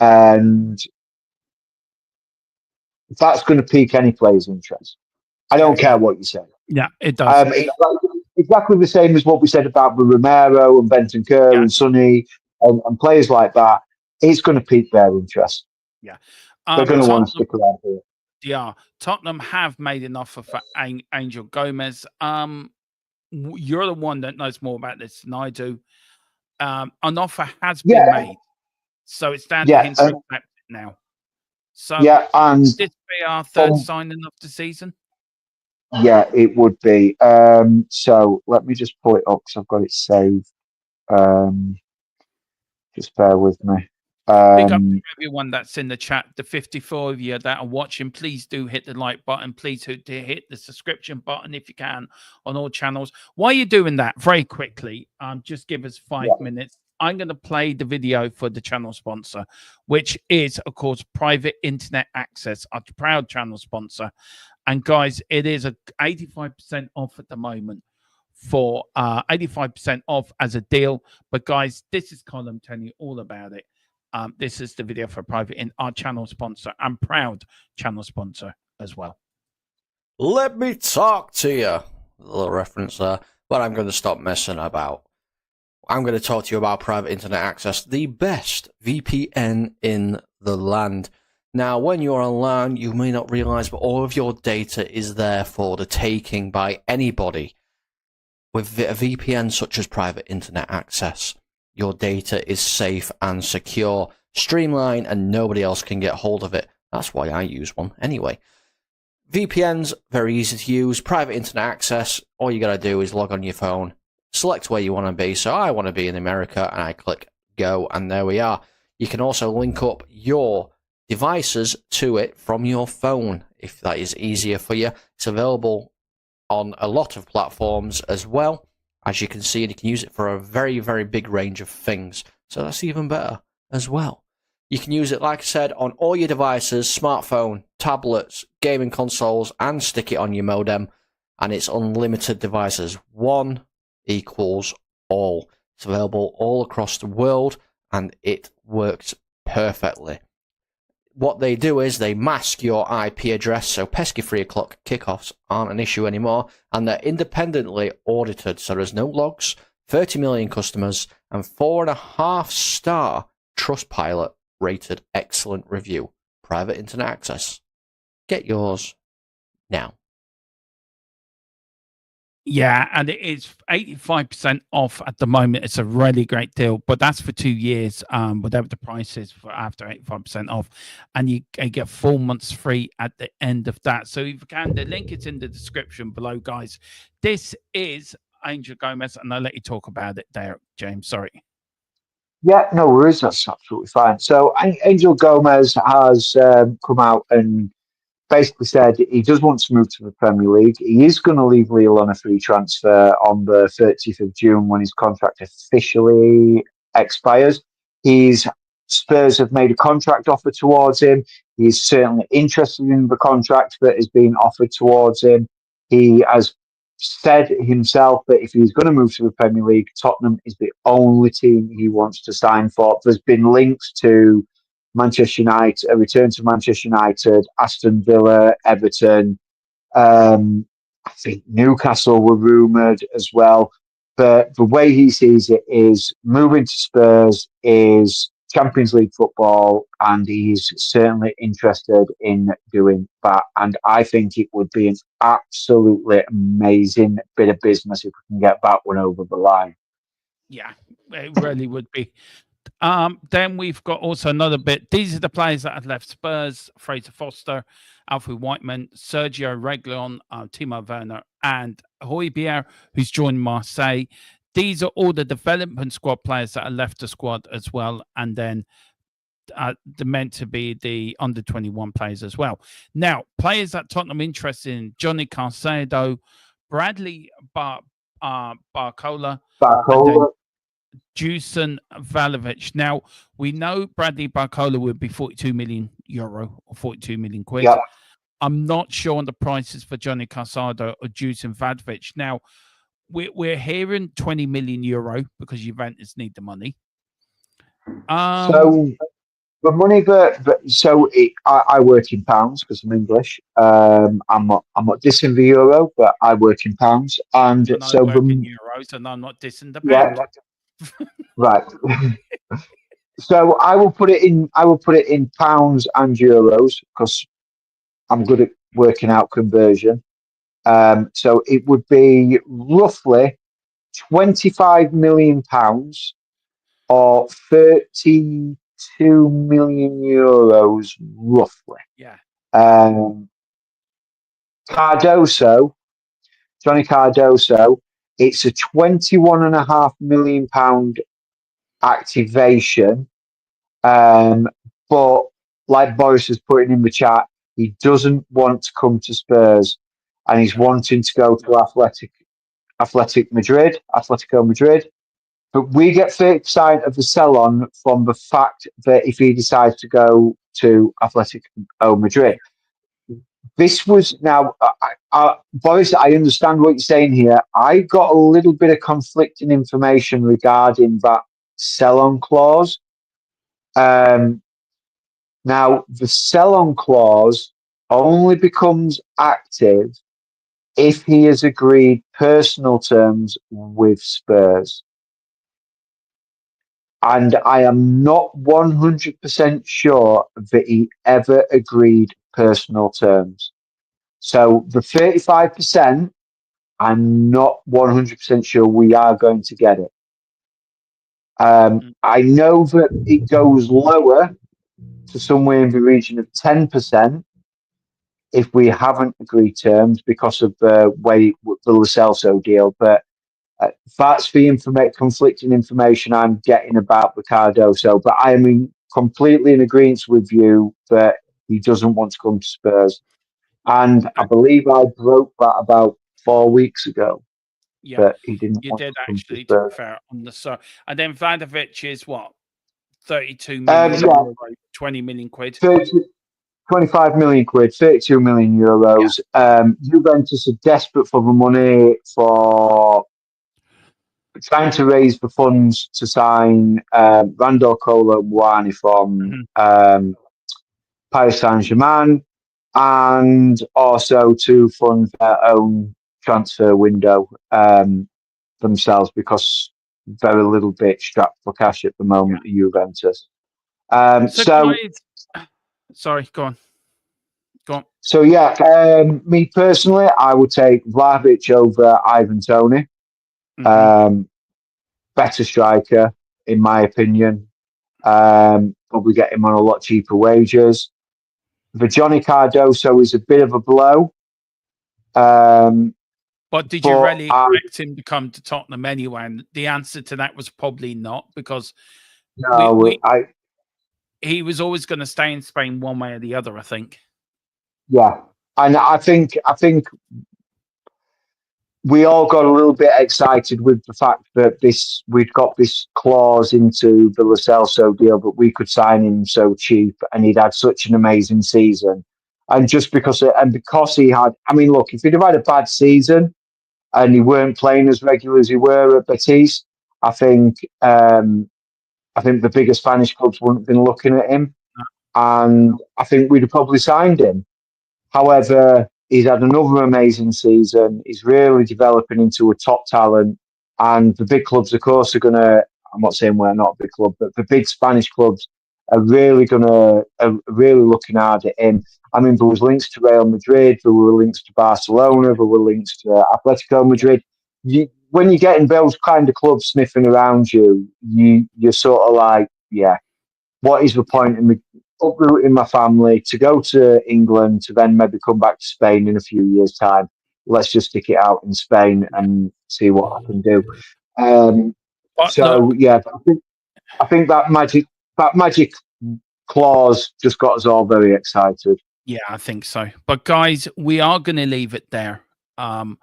and that's going to pique any player's interest. I don't care what you say. Yeah, it does. Exactly the same as what we said about the Romero and Bentancur and Sonny and players like that. It's going to pique their interest. Yeah. They're going to want to stick around here. Yeah. Tottenham have made an offer for Angel Gomez. You're the one that knows more about this than I do. An offer has been made. So it's down to him to accept it now. So and this be our third signing of the season? Yeah, it would be. So let me just pull it up because I've got it saved. Just bear with me. Big up to everyone that's in the chat. The 54 of you that are watching, please do hit the like button. Please hit the subscription button if you can on all channels. While you're doing that, very quickly, just give us 5 minutes. I'm going to play the video for the channel sponsor, which is, of course, Private Internet Access, our proud channel sponsor. And guys, it is a 85% off at the moment for 85% off as a deal. But guys, this is Colin telling you all about it. This is the video for Private in our channel sponsor and proud channel sponsor as well. Let me talk to you. A little reference there, but I'm going to stop messing about. I'm going to talk to you about Private Internet Access, the best VPN in the land. Now, when you're online, you may not realize, but all of your data is there for the taking by anybody. With a VPN such as Private Internet Access, your data is safe and secure, streamlined, and nobody else can get hold of it. That's why I use one anyway. VPN's very easy to use. Private Internet Access, all you got to do is log on your phone, select where you want to be. So I want to be in America, and I click go, and there we are. You can also link up your devices to it from your phone if that is easier for you. It's available on a lot of platforms as well, as you can see, and you can use it for a very, very big range of things. So that's even better as well. You can use it, like I said, on all your devices, smartphone, tablets, gaming consoles, and stick it on your modem, and it's unlimited devices. One equals all. It's available all across the world, and it works perfectly. What they do is they mask your IP address, so pesky 3 o'clock kickoffs aren't an issue anymore, and they're independently audited, so there's no logs, 30 million customers, and 4.5-star Trustpilot rated excellent review. Private Internet Access. Get yours now. Yeah, and it is 85% off at the moment. It's a really great deal, but that's for 2 years, whatever the price is for after 85% off. And you get 4 months free at the end of that. So if you can, the link is in the description below, guys. This is Angel Gomez, and I'll let you talk about it there, James. Sorry. Yeah, no worries. That's absolutely fine. So Angel Gomez has come out and basically said he does want to move to the Premier League. He is going to leave Lille on a free transfer on the 30th of June when his contract officially expires. Spurs have made a contract offer towards him. He's certainly interested in the contract that is being offered towards him. He has said himself that if he's going to move to the Premier League, Tottenham is the only team he wants to sign for. There's been links to Manchester United, a return to Manchester United, Aston Villa, Everton. I think Newcastle were rumoured as well. But the way he sees it is moving to Spurs is Champions League football, and he's certainly interested in doing that. And I think it would be an absolutely amazing bit of business if we can get that one over the line. Yeah, it really would be. Then we've got also another bit. These are the players that have left Spurs: Fraser Foster, Alfred Whiteman, Sergio Reguilon, Timo Werner, and Højbjerg, who's joined Marseille. These are all the development squad players that have left the squad as well, and then they're meant to be the under 21 players as well. Now, players that Tottenham interested in: Johnny Caicedo, Bradley Barcola, Dusan Vlahovic. Now, we know Bradley Barcola would be 42 million euro or 42 million quid. Yeah. I'm not sure on the prices for Johnny Caicedo or Dusan Vlahovic. Now, we're hearing 20 million euro because Juventus need the money. So the money, I work in pounds because I'm English. I'm not dissing the euro, but I work in pounds, and I work in euros, and I'm not dissing the pound. Right. So I will put it in pounds and euros because I'm good at working out conversion. So it would be roughly £25 million or 32 million euros, roughly. Yeah. Johnny Cardoso, it's a £21.5 million activation. But like Boris is putting in the chat, he doesn't want to come to Spurs, and he's wanting to go to Atletico Madrid. But we get 30% of the sell-on from the fact that if he decides to go to Atletico Madrid. This was now, Boris, I understand what you're saying here. I got a little bit of conflicting information regarding that sell-on clause. Now, the sell-on clause only becomes active if he has agreed personal terms with Spurs. And I am not 100% sure that he ever agreed personal terms. So the 35%, I'm not 100% sure we are going to get it. I know that it goes lower to somewhere in the region of 10% if we haven't agreed terms because of the way the Lo Celso deal. But that's the conflicting information I'm getting about Ricardo. But I am completely in agreement with you that he doesn't want to come to Spurs. And I believe I broke that about 4 weeks ago. Yeah, but he didn't. You did actually, to be fair, on the side. And then Vlahovic is what? 32 million, 20 million quid. 25 million quid, 32 million euros. Yeah. Juventus are desperate for the money, for trying to raise the funds to sign Randall Colomwani from Paris Saint-Germain, and also to fund their own transfer window themselves, because very little bit strapped for cash at the moment at Juventus. Sorry, go on. So me personally, I would take Vlahovic over Ivan Toney. Better striker, in my opinion. Probably get him on a lot cheaper wages. The Johnny Cardoso is a bit of a blow. But did you really expect him to come to Tottenham anyway? And the answer to that was probably not, because he was always going to stay in Spain one way or the other, I think. Yeah, and I think we all got a little bit excited with the fact that we'd got this clause into the Lo Celso deal that we could sign him so cheap, and he'd had such an amazing season. And just because he had, I mean, look, if he'd have had a bad season and he weren't playing as regular as he were at Betis, I think the bigger Spanish clubs wouldn't have been looking at him, and I think we'd have probably signed him. However, he's had another amazing season. He's really developing into a top talent. And the big clubs, of course, are going to, I'm not saying we're not a big club, but the big Spanish clubs are really looking hard at him. I mean, there was links to Real Madrid, there were links to Barcelona, there were links to Atletico Madrid. When you're getting those kind of clubs sniffing around you, you're sort of like, yeah, what is the point in me uprooting my family to go to England to then maybe come back to Spain in a few years' time? Let's just stick it out in Spain and see what I can do. But So look, yeah, I think that magic clause just got us all very excited. yeah, I think so. But guys, we are going to leave it there. On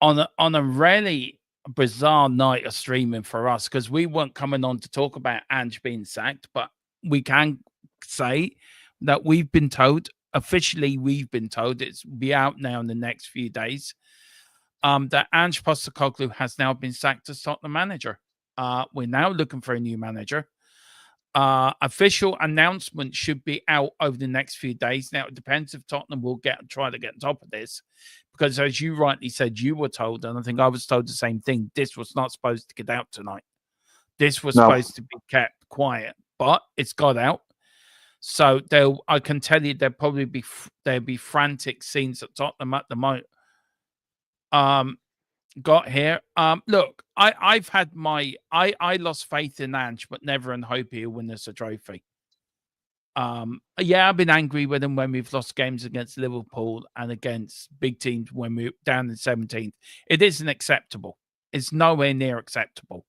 a really bizarre night of streaming for us, because we weren't coming on to talk about Ange being sacked, but we can say that we've been told officially, it's be out now in the next few days, that Ange Postecoglou has now been sacked as Tottenham manager. We're now looking for a new manager. Official announcement should be out over the next few days. Now, it depends if Tottenham will try to get on top of this, because as you rightly said, you were told, and I think I was told the same thing, this was not supposed to get out tonight. This was supposed to be kept quiet, but it's got out. So I can tell you there'll probably be frantic scenes at Tottenham at the moment. Got here. Look, I've had I lost faith in Ange, but never in hope he'll win us a trophy. Yeah, I've been angry with him when we've lost games against Liverpool and against big teams when we're down in 17th. It isn't acceptable. It's nowhere near acceptable.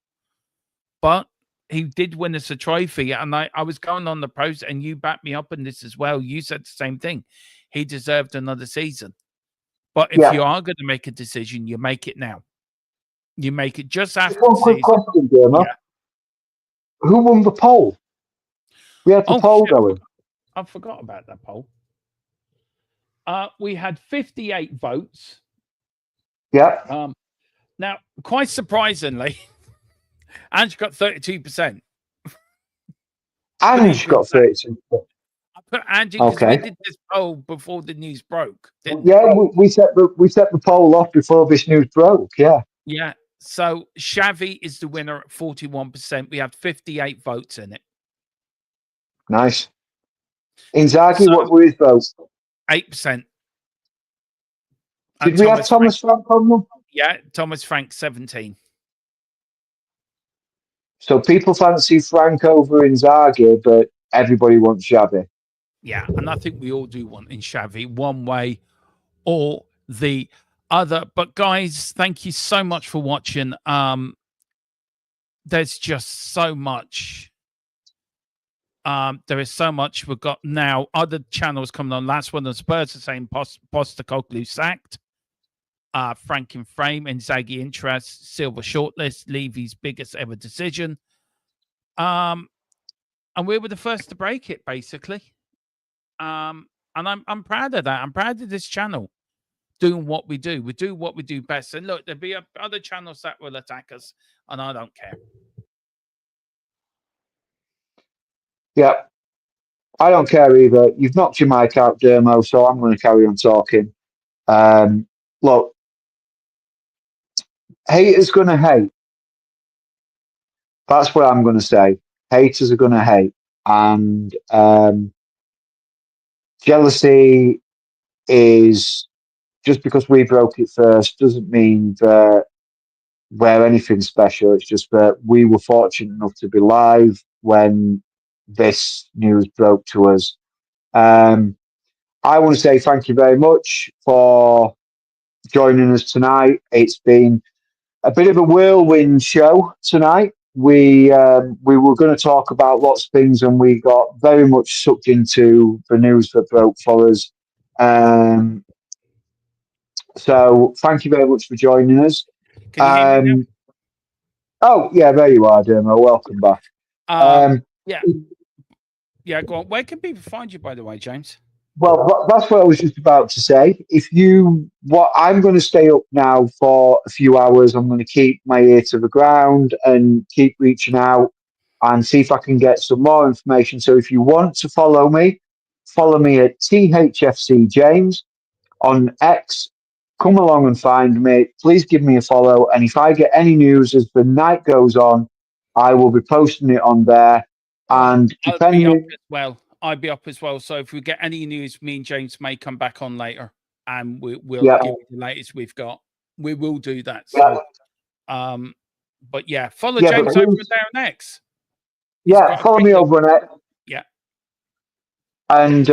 But he did win us a trophy, and I was going on the post, and you backed me up on this as well. You said the same thing. He deserved another season. But if you are going to make a decision, you make it now. You make it just after One the quick season. question, Dermo. Yeah. Who won the poll? We had the poll shit, going. I forgot about that poll. We had 58 votes. Yeah. Now, quite surprisingly, Ange got 32%. Ange got 32%. I put Angie because we did this poll before the news broke. Yeah, we set the poll off before this news broke. Yeah. Yeah. So Xavi is the winner at 41%. We had 58 votes in it. Nice. Inzaghi, So, what were his votes? 8%. Did we have Thomas Frank on them? Yeah, Thomas Frank 17. So people fancy Frank over Inzaghi, but everybody wants Xavi. Yeah, and I think we all do want in Xavi one way or the other. But guys, thank you so much for watching. There's just so much. There is so much. We've got now other channels coming on. Last one, the Spurs are saying Postecoglou sacked. Frank in frame, Inzaghi interest, Silva shortlist, Levy's biggest ever decision. And we were the first to break it, basically. And I'm proud of that. I'm proud of this channel doing what we do. We do what we do best. And look, there'll be other channels that will attack us, and I don't care. Yeah. I don't care either. You've knocked your mic out, Dermo, so I'm going to carry on talking. Look, haters going to hate. That's what I'm going to say. Haters are going to hate. And jealousy is, just because we broke it first doesn't mean that we're anything special. It's just that we were fortunate enough to be live when this news broke to us. I want to say thank you very much for joining us tonight. It's been a bit of a whirlwind show tonight. We were going to talk about lots of things, and we got very much sucked into the news that broke for us. So thank you very much for joining us. Can you hear me now? Oh, yeah, there you are, Dermo. Welcome back. Yeah, go on. Where can people find you, by the way, James? Well, that's what I was just about to say. I'm going to stay up now for a few hours. I'm going to keep my ear to the ground and keep reaching out and see if I can get some more information. So if you want to follow me at THFC James on X. Come along and find me. Please give me a follow. And if I get any news as the night goes on, I will be posting it on there. And depending, I'll be up as well. So if we get any news, me and James may come back on later, and we'll give you the latest we've got. We will do that. So, but yeah, follow James over there on X. Yeah, follow me over on it. Yeah. And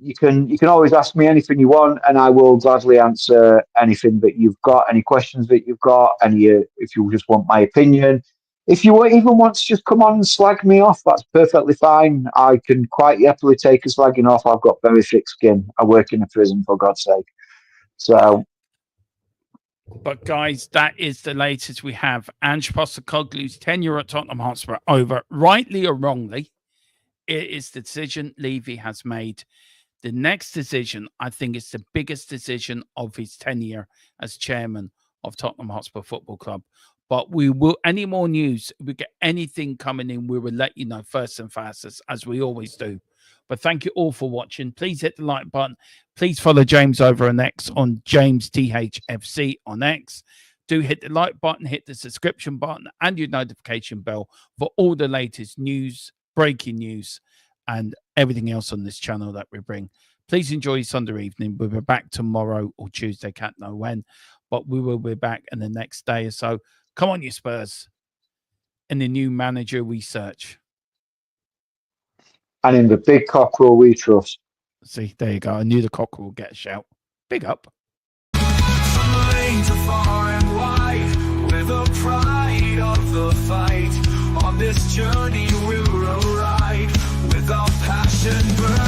you can always ask me anything you want, and I will gladly answer anything that you've got, any questions that you've got, if you just want my opinion. If you even want to just come on and slag me off, that's perfectly fine. I can quite happily take a slagging off. I've got very thick skin. I work in a prison, for God's sake. So. But guys, that is the latest we have. Ange Postecoglou's tenure at Tottenham Hotspur over, rightly or wrongly. It is the decision Levy has made. The next decision, I think, is the biggest decision of his tenure as chairman of Tottenham Hotspur Football Club. But we will, any more news, if we get anything coming in, we will let you know first and fastest, as we always do. But thank you all for watching. Please hit the like button. Please follow James over on X, on James THFC on X. Do hit the like button, hit the subscription button, and your notification bell for all the latest news, breaking news, and everything else on this channel that we bring. Please enjoy your Sunday evening. We'll be back tomorrow or Tuesday, can't know when, but we will be back in the next day or so. Come on, you Spurs. In the new manager we search. And in the big cockerel we trust. See, there you go. I knew the cockerel would get a shout. Big up. From lane to far and wide, with the pride of the fight. On this journey we'll ride, with our passion burning.